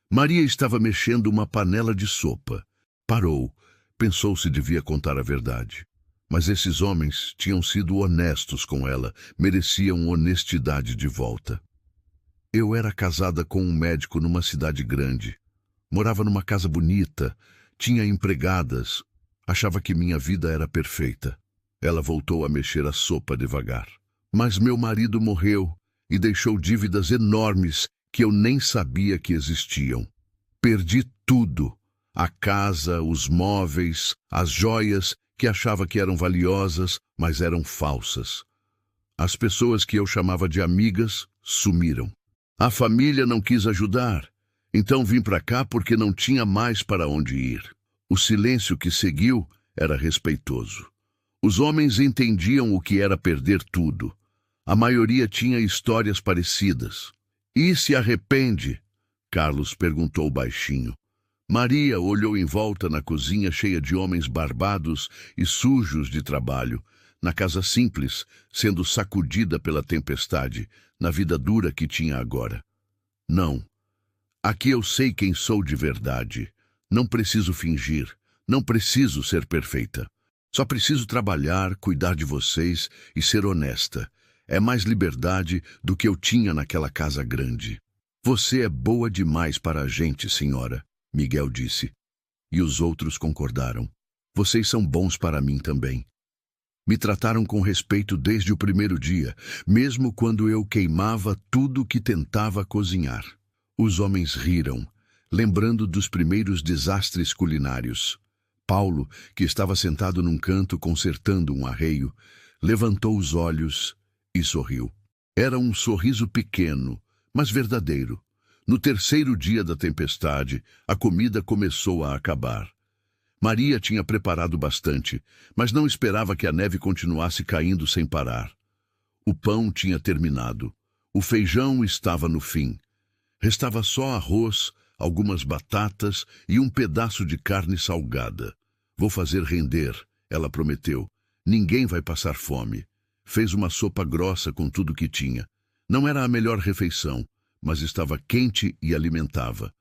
Maria estava mexendo uma panela de sopa. Parou, pensou se devia contar a verdade. Mas esses homens tinham sido honestos com ela, mereciam honestidade de volta. Eu era casada com um médico numa cidade grande. Morava numa casa bonita, tinha empregadas. Achava que minha vida era perfeita. Ela voltou a mexer a sopa devagar. Mas meu marido morreu e deixou dívidas enormes que eu nem sabia que existiam. Perdi tudo. A casa, os móveis, as joias que achava que eram valiosas, mas eram falsas. As pessoas que eu chamava de amigas sumiram. A família não quis ajudar, então vim para cá porque não tinha mais para onde ir. O silêncio que seguiu era respeitoso. Os homens entendiam o que era perder tudo. A maioria tinha histórias parecidas. E se arrepende? Carlos perguntou baixinho. Maria olhou em volta na cozinha cheia de homens barbados e sujos de trabalho, na casa simples, sendo sacudida pela tempestade, na vida dura que tinha agora. Não. Aqui eu sei quem sou de verdade. Não preciso fingir. Não preciso ser perfeita. Só preciso trabalhar, cuidar de vocês e ser honesta. É mais liberdade do que eu tinha naquela casa grande. Você é boa demais para a gente, senhora, Miguel disse. E os outros concordaram. Vocês são bons para mim também. Me trataram com respeito desde o primeiro dia, mesmo quando eu queimava tudo que tentava cozinhar. Os homens riram, lembrando dos primeiros desastres culinários. Paulo, que estava sentado num canto consertando um arreio, levantou os olhos e sorriu. Era um sorriso pequeno, mas verdadeiro. No terceiro dia da tempestade, a comida começou a acabar. Maria tinha preparado bastante, mas não esperava que a neve continuasse caindo sem parar. O pão tinha terminado. O feijão estava no fim. Restava só arroz, algumas batatas e um pedaço de carne salgada. Vou fazer render, ela prometeu. Ninguém vai passar fome. Fez uma sopa grossa com tudo que tinha. Não era a melhor refeição, mas estava quente e alimentava.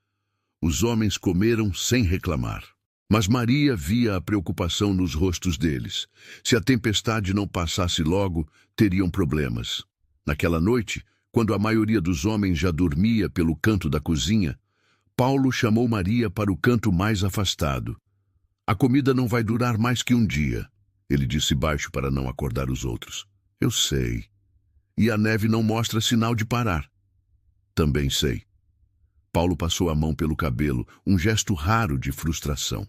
Os homens comeram sem reclamar. Mas Maria via a preocupação nos rostos deles. Se a tempestade não passasse logo, teriam problemas. Naquela noite, quando a maioria dos homens já dormia pelo canto da cozinha, Paulo chamou Maria para o canto mais afastado. A comida não vai durar mais que um dia, ele disse baixo para não acordar os outros. Eu sei. E a neve não mostra sinal de parar. Também sei. Paulo passou a mão pelo cabelo, um gesto raro de frustração.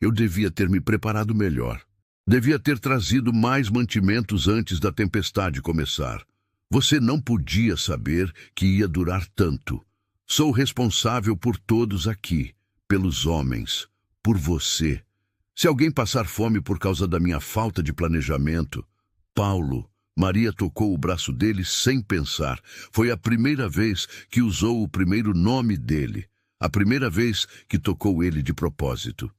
Eu devia ter me preparado melhor. Devia ter trazido mais mantimentos antes da tempestade começar. Você não podia saber que ia durar tanto. Sou responsável por todos aqui, pelos homens, por você. Se alguém passar fome por causa da minha falta de planejamento... Paulo, Maria tocou o braço dele sem pensar. Foi a primeira vez que usou o primeiro nome dele. A primeira vez que tocou ele de propósito.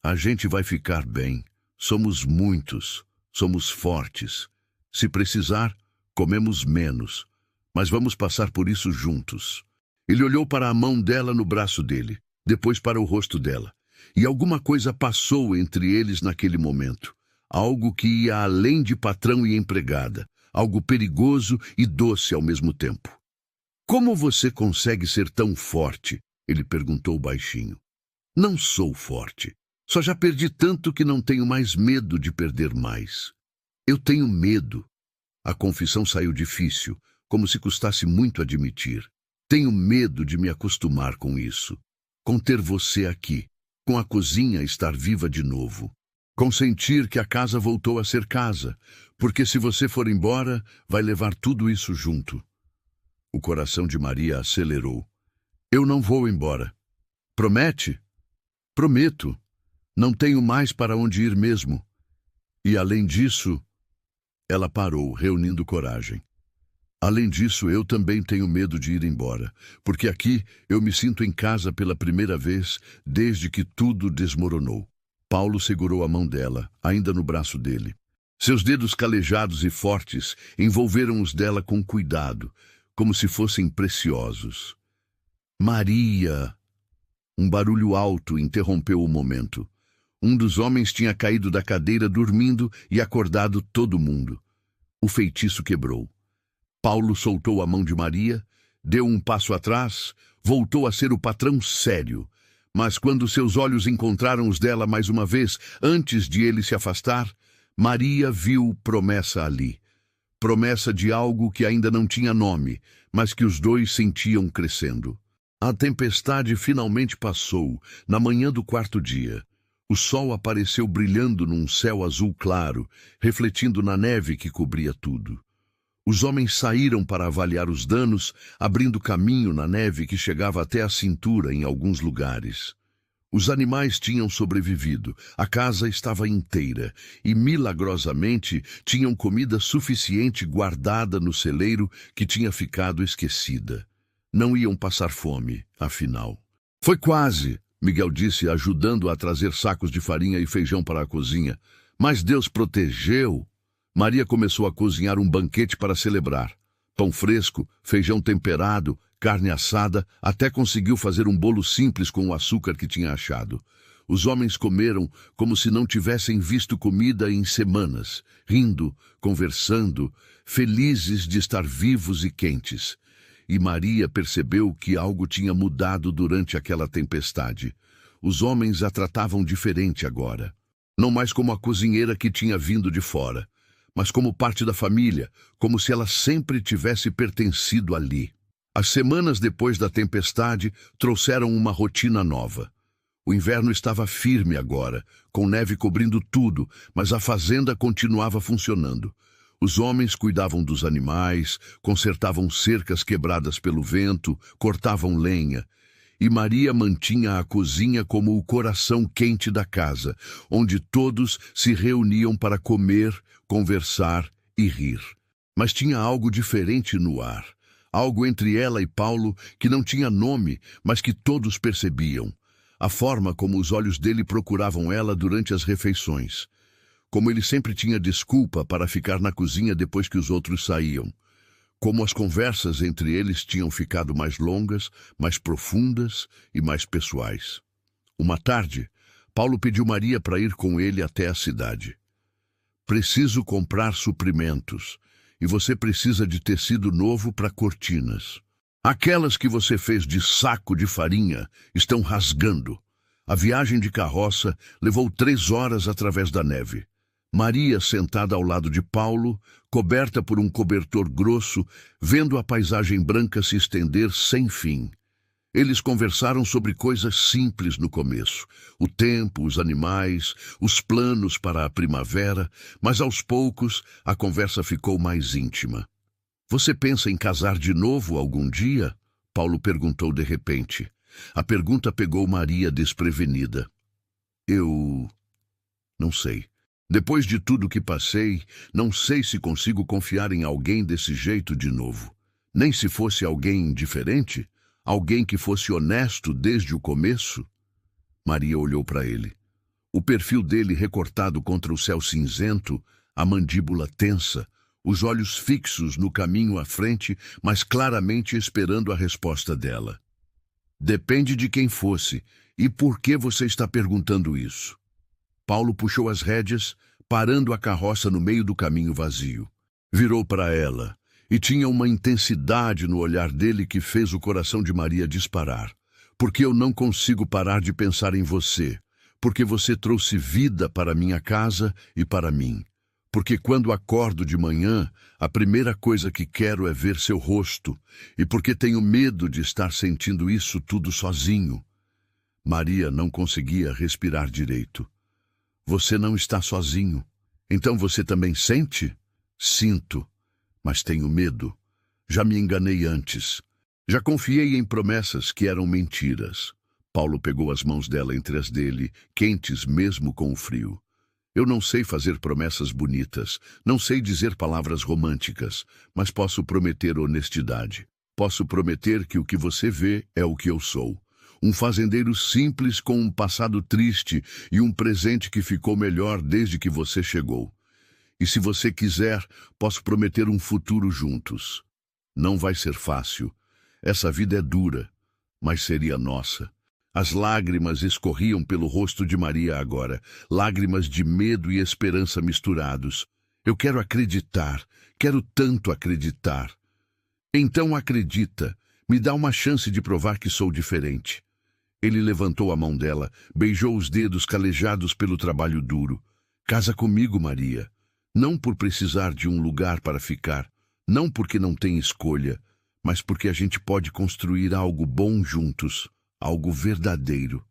A gente vai ficar bem. Somos muitos. Somos fortes. Se precisar, comemos menos. Mas vamos passar por isso juntos. Ele olhou para a mão dela no braço dele, depois para o rosto dela. E alguma coisa passou entre eles naquele momento. Algo que ia além de patrão e empregada. Algo perigoso e doce ao mesmo tempo. Como você consegue ser tão forte? Ele perguntou baixinho. Não sou forte. Só já perdi tanto que não tenho mais medo de perder mais. Eu tenho medo. A confissão saiu difícil, como se custasse muito admitir. Tenho medo de me acostumar com isso. Com ter você aqui. Com a cozinha estar viva de novo. Com sentir que a casa voltou a ser casa. Porque se você for embora, vai levar tudo isso junto. O coração de Maria acelerou. Eu não vou embora. Promete? Prometo. Não tenho mais para onde ir mesmo. E além disso... Ela parou, reunindo coragem. Além disso, eu também tenho medo de ir embora, porque aqui eu me sinto em casa pela primeira vez desde que tudo desmoronou. Paulo segurou a mão dela, ainda no braço dele. Seus dedos calejados e fortes envolveram os dela com cuidado, como se fossem preciosos. Maria! Um barulho alto interrompeu o momento. Um dos homens tinha caído da cadeira dormindo e acordado todo mundo. O feitiço quebrou. Paulo soltou a mão de Maria, deu um passo atrás, voltou a ser o patrão sério. Mas quando seus olhos encontraram os dela mais uma vez, antes de ele se afastar, Maria viu promessa ali. Promessa de algo que ainda não tinha nome, mas que os dois sentiam crescendo. A tempestade finalmente passou, na manhã do quarto dia. O sol apareceu brilhando num céu azul claro, refletindo na neve que cobria tudo. Os homens saíram para avaliar os danos, abrindo caminho na neve que chegava até a cintura em alguns lugares. Os animais tinham sobrevivido, a casa estava inteira e, milagrosamente, tinham comida suficiente guardada no celeiro que tinha ficado esquecida. Não iam passar fome, afinal. Foi quase, Miguel disse, ajudando a trazer sacos de farinha e feijão para a cozinha. Mas Deus protegeu. Maria começou a cozinhar um banquete para celebrar. Pão fresco, feijão temperado, carne assada, até conseguiu fazer um bolo simples com o açúcar que tinha achado. Os homens comeram como se não tivessem visto comida em semanas, rindo, conversando, felizes de estar vivos e quentes. E Maria percebeu que algo tinha mudado durante aquela tempestade. Os homens a tratavam diferente agora. Não mais como a cozinheira que tinha vindo de fora, mas como parte da família, como se ela sempre tivesse pertencido ali. As semanas depois da tempestade trouxeram uma rotina nova. O inverno estava firme agora, com neve cobrindo tudo, mas a fazenda continuava funcionando. Os homens cuidavam dos animais, consertavam cercas quebradas pelo vento, cortavam lenha. E Maria mantinha a cozinha como o coração quente da casa, onde todos se reuniam para comer, conversar e rir. Mas tinha algo diferente no ar, algo entre ela e Paulo que não tinha nome, mas que todos percebiam. A forma como os olhos dele procuravam ela durante as refeições. Como ele sempre tinha desculpa para ficar na cozinha depois que os outros saíam. Como as conversas entre eles tinham ficado mais longas, mais profundas e mais pessoais. Uma tarde, Paulo pediu Maria para ir com ele até a cidade. Preciso comprar suprimentos, e você precisa de tecido novo para cortinas. Aquelas que você fez de saco de farinha estão rasgando. A viagem de carroça levou 3 horas através da neve. Maria, sentada ao lado de Paulo, coberta por um cobertor grosso, vendo a paisagem branca se estender sem fim. Eles conversaram sobre coisas simples no começo, o tempo, os animais, os planos para a primavera, mas aos poucos a conversa ficou mais íntima. Você pensa em casar de novo algum dia? Paulo perguntou de repente. A pergunta pegou Maria desprevenida. Eu não sei. Depois de tudo que passei, não sei se consigo confiar em alguém desse jeito de novo. Nem se fosse alguém diferente, alguém que fosse honesto desde o começo. Maria olhou para ele. O perfil dele recortado contra o céu cinzento, a mandíbula tensa, os olhos fixos no caminho à frente, mas claramente esperando a resposta dela. Depende de quem fosse. E por que você está perguntando isso? Paulo puxou as rédeas, parando a carroça no meio do caminho vazio. Virou para ela, e tinha uma intensidade no olhar dele que fez o coração de Maria disparar. Porque eu não consigo parar de pensar em você. Porque você trouxe vida para minha casa e para mim. Porque quando acordo de manhã, a primeira coisa que quero é ver seu rosto. E porque tenho medo de estar sentindo isso tudo sozinho. Maria não conseguia respirar direito. Você não está sozinho. Então você também sente? Sinto, mas tenho medo. Já me enganei antes. Já confiei em promessas que eram mentiras. Paulo pegou as mãos dela entre as dele, quentes mesmo com o frio. Eu não sei fazer promessas bonitas, não sei dizer palavras românticas, mas posso prometer honestidade. Posso prometer que o que você vê é o que eu sou. Um fazendeiro simples com um passado triste e um presente que ficou melhor desde que você chegou. E se você quiser, posso prometer um futuro juntos. Não vai ser fácil. Essa vida é dura, mas seria nossa. As lágrimas escorriam pelo rosto de Maria agora, lágrimas de medo e esperança misturados. Eu quero acreditar, quero tanto acreditar. Então acredita, me dá uma chance de provar que sou diferente. Ele levantou a mão dela, beijou os dedos calejados pelo trabalho duro. Casa comigo, Maria. Não por precisar de um lugar para ficar, não porque não tem escolha, mas porque a gente pode construir algo bom juntos, algo verdadeiro.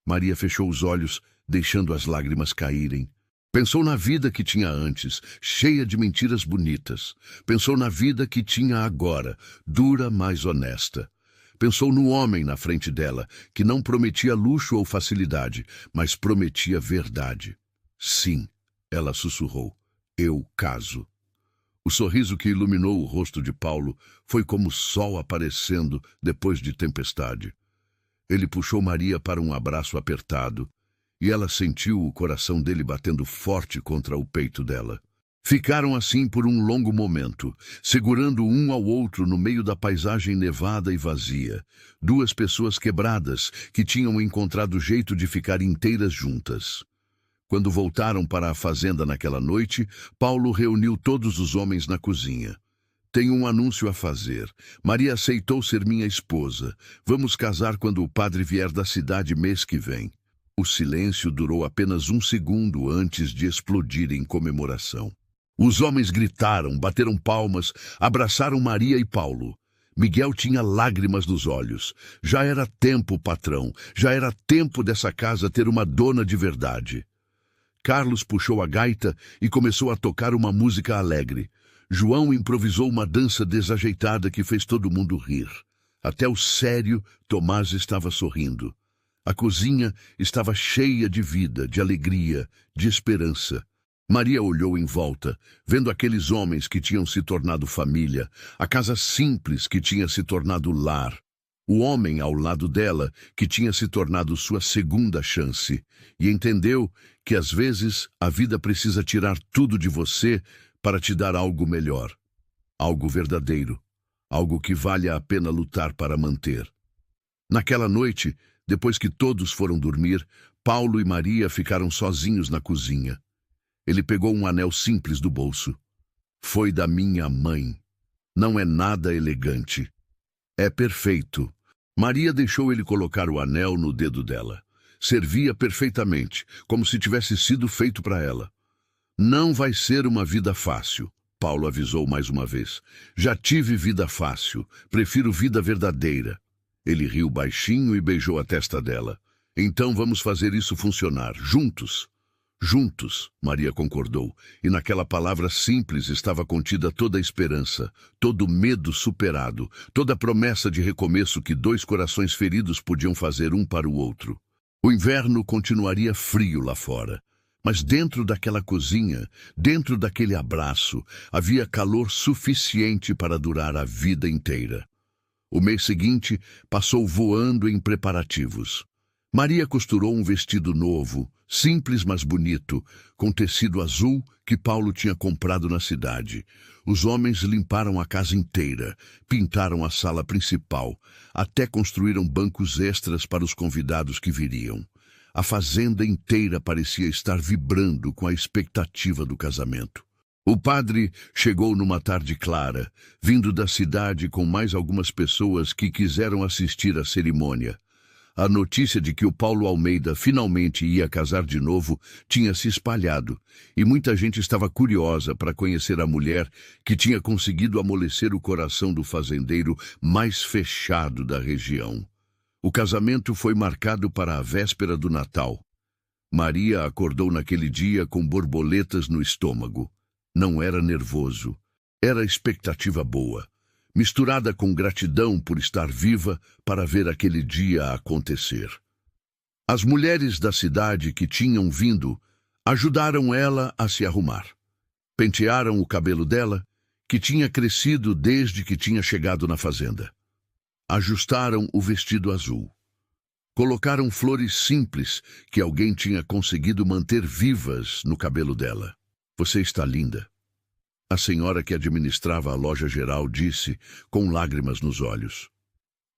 Maria fechou os olhos, deixando as lágrimas caírem. Pensou na vida que tinha antes, cheia de mentiras bonitas. Pensou na vida que tinha agora, dura, mas honesta. Pensou no homem na frente dela, que não prometia luxo ou facilidade, mas prometia verdade. Sim, ela sussurrou, eu caso. O sorriso que iluminou o rosto de Paulo foi como o sol aparecendo depois de tempestade. Ele puxou Maria para um abraço apertado, e ela sentiu o coração dele batendo forte contra o peito dela. Ficaram assim por um longo momento, segurando um ao outro no meio da paisagem nevada e vazia. 2 pessoas quebradas que tinham encontrado jeito de ficar inteiras juntas. Quando voltaram para a fazenda naquela noite, Paulo reuniu todos os homens na cozinha. Tenho um anúncio a fazer. Maria aceitou ser minha esposa. Vamos casar quando o padre vier da cidade mês que vem. O silêncio durou apenas 1 segundo antes de explodir em comemoração. Os homens gritaram, bateram palmas, abraçaram Maria e Paulo. Miguel tinha lágrimas nos olhos. Já era tempo, patrão. Já era tempo dessa casa ter uma dona de verdade. Carlos puxou a gaita e começou a tocar uma música alegre. João improvisou uma dança desajeitada que fez todo mundo rir. Até o sério Tomás estava sorrindo. A cozinha estava cheia de vida, de alegria, de esperança. Maria olhou em volta, vendo aqueles homens que tinham se tornado família, a casa simples que tinha se tornado lar, o homem ao lado dela que tinha se tornado sua segunda chance, e entendeu que às vezes a vida precisa tirar tudo de você para te dar algo melhor, algo verdadeiro, algo que vale a pena lutar para manter. Naquela noite, depois que todos foram dormir, Paulo e Maria ficaram sozinhos na cozinha. Ele pegou um anel simples do bolso. Foi da minha mãe. Não é nada elegante. É perfeito. Maria deixou ele colocar o anel no dedo dela. Servia perfeitamente, como se tivesse sido feito para ela. Não vai ser uma vida fácil, Paulo avisou mais uma vez. Já tive vida fácil, prefiro vida verdadeira. Ele riu baixinho e beijou a testa dela. Então vamos fazer isso funcionar, juntos. Juntos, Maria concordou, e naquela palavra simples estava contida toda a esperança, todo o medo superado, toda a promessa de recomeço que dois corações feridos podiam fazer um para o outro. O inverno continuaria frio lá fora, mas dentro daquela cozinha, dentro daquele abraço, havia calor suficiente para durar a vida inteira. O mês seguinte passou voando em preparativos. Maria costurou um vestido novo, simples mas bonito, com tecido azul que Paulo tinha comprado na cidade. Os homens limparam a casa inteira, pintaram a sala principal, até construíram bancos extras para os convidados que viriam. A fazenda inteira parecia estar vibrando com a expectativa do casamento. O padre chegou numa tarde clara, vindo da cidade com mais algumas pessoas que quiseram assistir à cerimônia. A notícia de que o Paulo Almeida finalmente ia casar de novo tinha se espalhado, e muita gente estava curiosa para conhecer a mulher que tinha conseguido amolecer o coração do fazendeiro mais fechado da região. O casamento foi marcado para a véspera do Natal. Maria acordou naquele dia com borboletas no estômago. Não era nervoso, era expectativa boa, misturada com gratidão por estar viva para ver aquele dia acontecer. As mulheres da cidade que tinham vindo ajudaram ela a se arrumar. Pentearam o cabelo dela, que tinha crescido desde que tinha chegado na fazenda. Ajustaram o vestido azul. Colocaram flores simples que alguém tinha conseguido manter vivas no cabelo dela. Você está linda. A senhora que administrava a loja geral disse, com lágrimas nos olhos.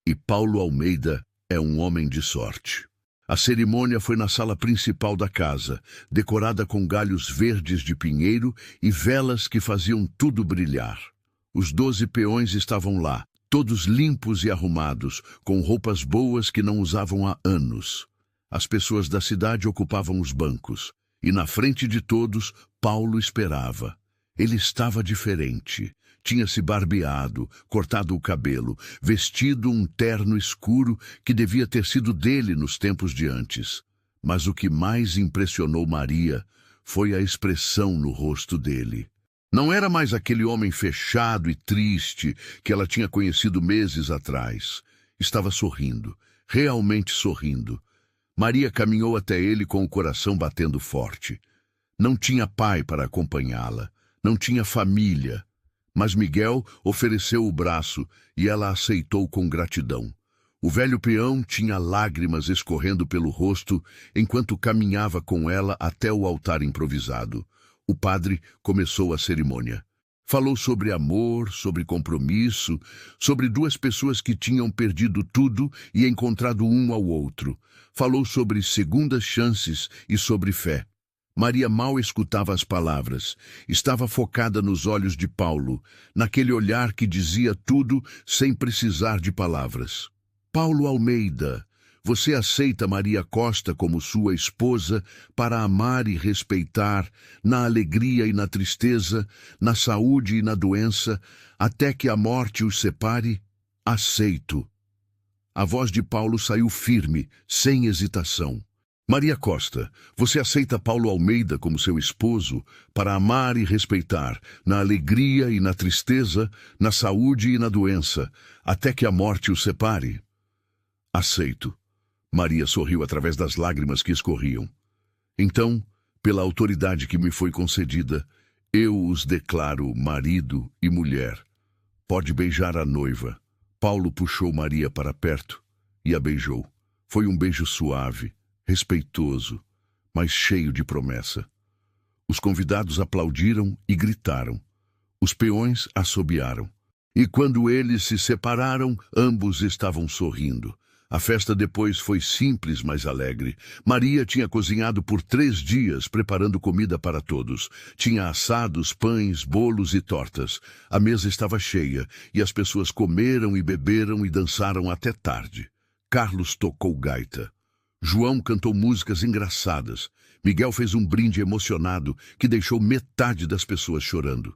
E Paulo Almeida é um homem de sorte. A cerimônia foi na sala principal da casa, decorada com galhos verdes de pinheiro e velas que faziam tudo brilhar. Os 12 peões estavam lá, todos limpos e arrumados, com roupas boas que não usavam há anos. As pessoas da cidade ocupavam os bancos, e na frente de todos, Paulo esperava. Ele estava diferente. Tinha se barbeado, cortado o cabelo, vestido um terno escuro que devia ter sido dele nos tempos de antes. Mas o que mais impressionou Maria foi a expressão no rosto dele. Não era mais aquele homem fechado e triste que ela tinha conhecido meses atrás. Estava sorrindo, realmente sorrindo. Maria caminhou até ele com o coração batendo forte. Não tinha pai para acompanhá-la, não tinha família. Mas Miguel ofereceu o braço e ela aceitou com gratidão. O velho peão tinha lágrimas escorrendo pelo rosto enquanto caminhava com ela até o altar improvisado. O padre começou a cerimônia. Falou sobre amor, sobre compromisso, sobre duas pessoas que tinham perdido tudo e encontrado um ao outro. Falou sobre segundas chances e sobre fé. Maria mal escutava as palavras. Estava focada nos olhos de Paulo, naquele olhar que dizia tudo sem precisar de palavras. Paulo Almeida, você aceita Maria Costa como sua esposa para amar e respeitar, na alegria e na tristeza, na saúde e na doença, até que a morte os separe? Aceito. A voz de Paulo saiu firme, sem hesitação. Maria Costa, você aceita Paulo Almeida como seu esposo para amar e respeitar, na alegria e na tristeza, na saúde e na doença, até que a morte os separe? Aceito. Maria sorriu através das lágrimas que escorriam. Então, Pela autoridade que me foi concedida, eu os declaro marido e mulher. Pode beijar a noiva. Paulo puxou Maria para perto e a beijou. Foi um beijo suave, respeitoso, mas cheio de promessa. Os convidados aplaudiram e gritaram. Os peões assobiaram. E quando eles se separaram, ambos estavam sorrindo. A festa depois foi simples, mas alegre. Maria tinha cozinhado por 3 dias, preparando comida para todos. Tinha assados, pães, bolos e tortas. A mesa estava cheia, e as pessoas comeram e beberam e dançaram até tarde. Carlos tocou gaita. João cantou músicas engraçadas. Miguel fez um brinde emocionado que deixou metade das pessoas chorando.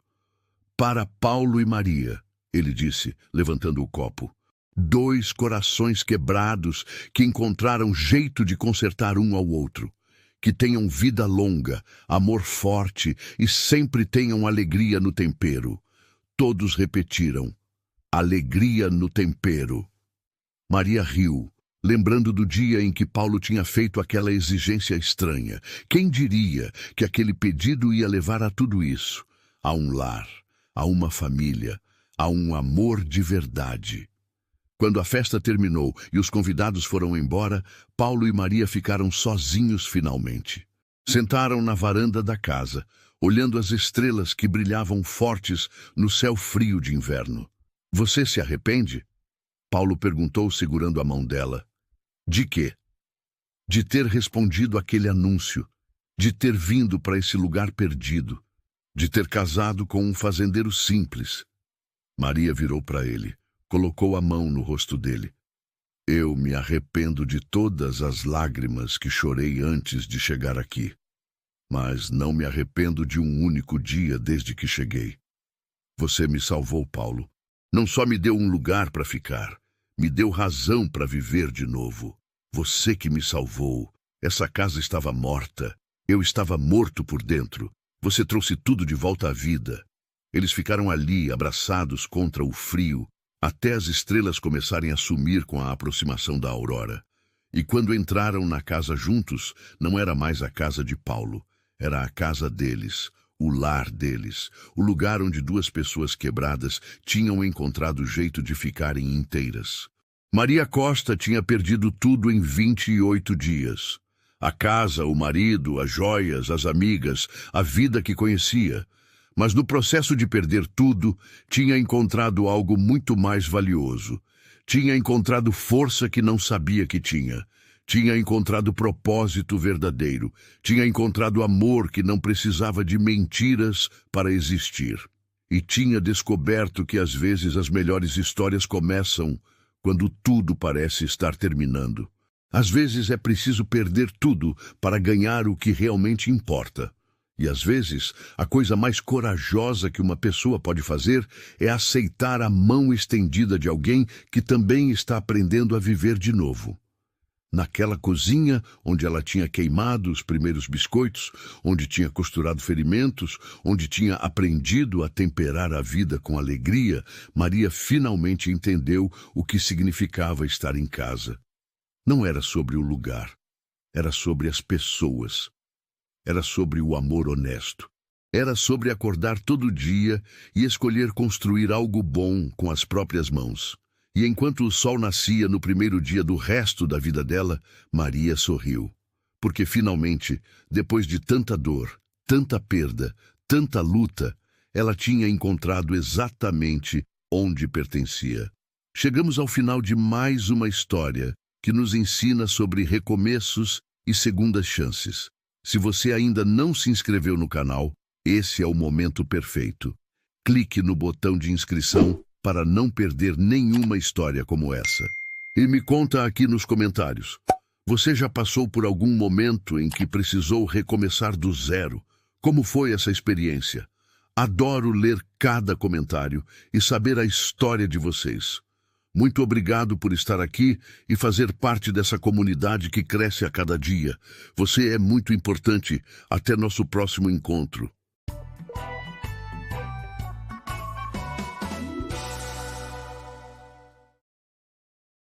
Para Paulo e Maria, ele disse, levantando o copo. 2 corações quebrados que encontraram jeito de consertar um ao outro. Que tenham vida longa, amor forte e sempre tenham alegria no tempero. Todos repetiram, alegria no tempero. Maria riu, lembrando do dia em que Paulo tinha feito aquela exigência estranha. Quem diria que aquele pedido ia levar a tudo isso? A um lar, a uma família, a um amor de verdade. Quando a festa terminou e os convidados foram embora, Paulo e Maria ficaram sozinhos finalmente. Sentaram na varanda da casa, olhando as estrelas que brilhavam fortes no céu frio de inverno. Você se arrepende? Paulo perguntou, segurando a mão dela. De quê? De ter respondido aquele anúncio, de ter vindo para esse lugar perdido, de ter casado com um fazendeiro simples. Maria virou para ele. Colocou a mão no rosto dele. Eu me arrependo de todas as lágrimas que chorei antes de chegar aqui. Mas não me arrependo de um único dia desde que cheguei. Você me salvou, Paulo. Não só me deu um lugar para ficar, me deu razão para viver de novo. Você que me salvou. Essa casa estava morta. Eu estava morto por dentro. Você trouxe tudo de volta à vida. Eles ficaram ali, abraçados contra o frio, até as estrelas começarem a sumir com a aproximação da aurora. E quando entraram na casa juntos, não era mais a casa de Paulo, era a casa deles, o lar deles, o lugar onde 2 pessoas quebradas tinham encontrado jeito de ficarem inteiras. Maria Costa tinha perdido tudo em 28 dias. A casa, o marido, as joias, as amigas, a vida que conhecia. Mas no processo de perder tudo, tinha encontrado algo muito mais valioso. Tinha encontrado força que não sabia que tinha. Tinha encontrado propósito verdadeiro. Tinha encontrado amor que não precisava de mentiras para existir. E tinha descoberto que às vezes as melhores histórias começam quando tudo parece estar terminando. Às vezes é preciso perder tudo para ganhar o que realmente importa. E às vezes, a coisa mais corajosa que uma pessoa pode fazer é aceitar a mão estendida de alguém que também está aprendendo a viver de novo. Naquela cozinha onde ela tinha queimado os primeiros biscoitos, onde tinha costurado ferimentos, onde tinha aprendido a temperar a vida com alegria, Maria finalmente entendeu o que significava estar em casa. Não era sobre o lugar, era sobre as pessoas. Era sobre o amor honesto. Era sobre acordar todo dia e escolher construir algo bom com as próprias mãos. E enquanto o sol nascia no primeiro dia do resto da vida dela, Maria sorriu. Porque finalmente, depois de tanta dor, tanta perda, tanta luta, ela tinha encontrado exatamente onde pertencia. Chegamos ao final de mais uma história que nos ensina sobre recomeços e segundas chances. Se você ainda não se inscreveu no canal, esse é o momento perfeito. Clique no botão de inscrição para não perder nenhuma história como essa. E me conta aqui nos comentários. Você já passou por algum momento em que precisou recomeçar do zero? Como foi essa experiência? Adoro ler cada comentário e saber a história de vocês. Muito obrigado por estar aqui e fazer parte dessa comunidade que cresce a cada dia. Você é muito importante. Até nosso próximo encontro.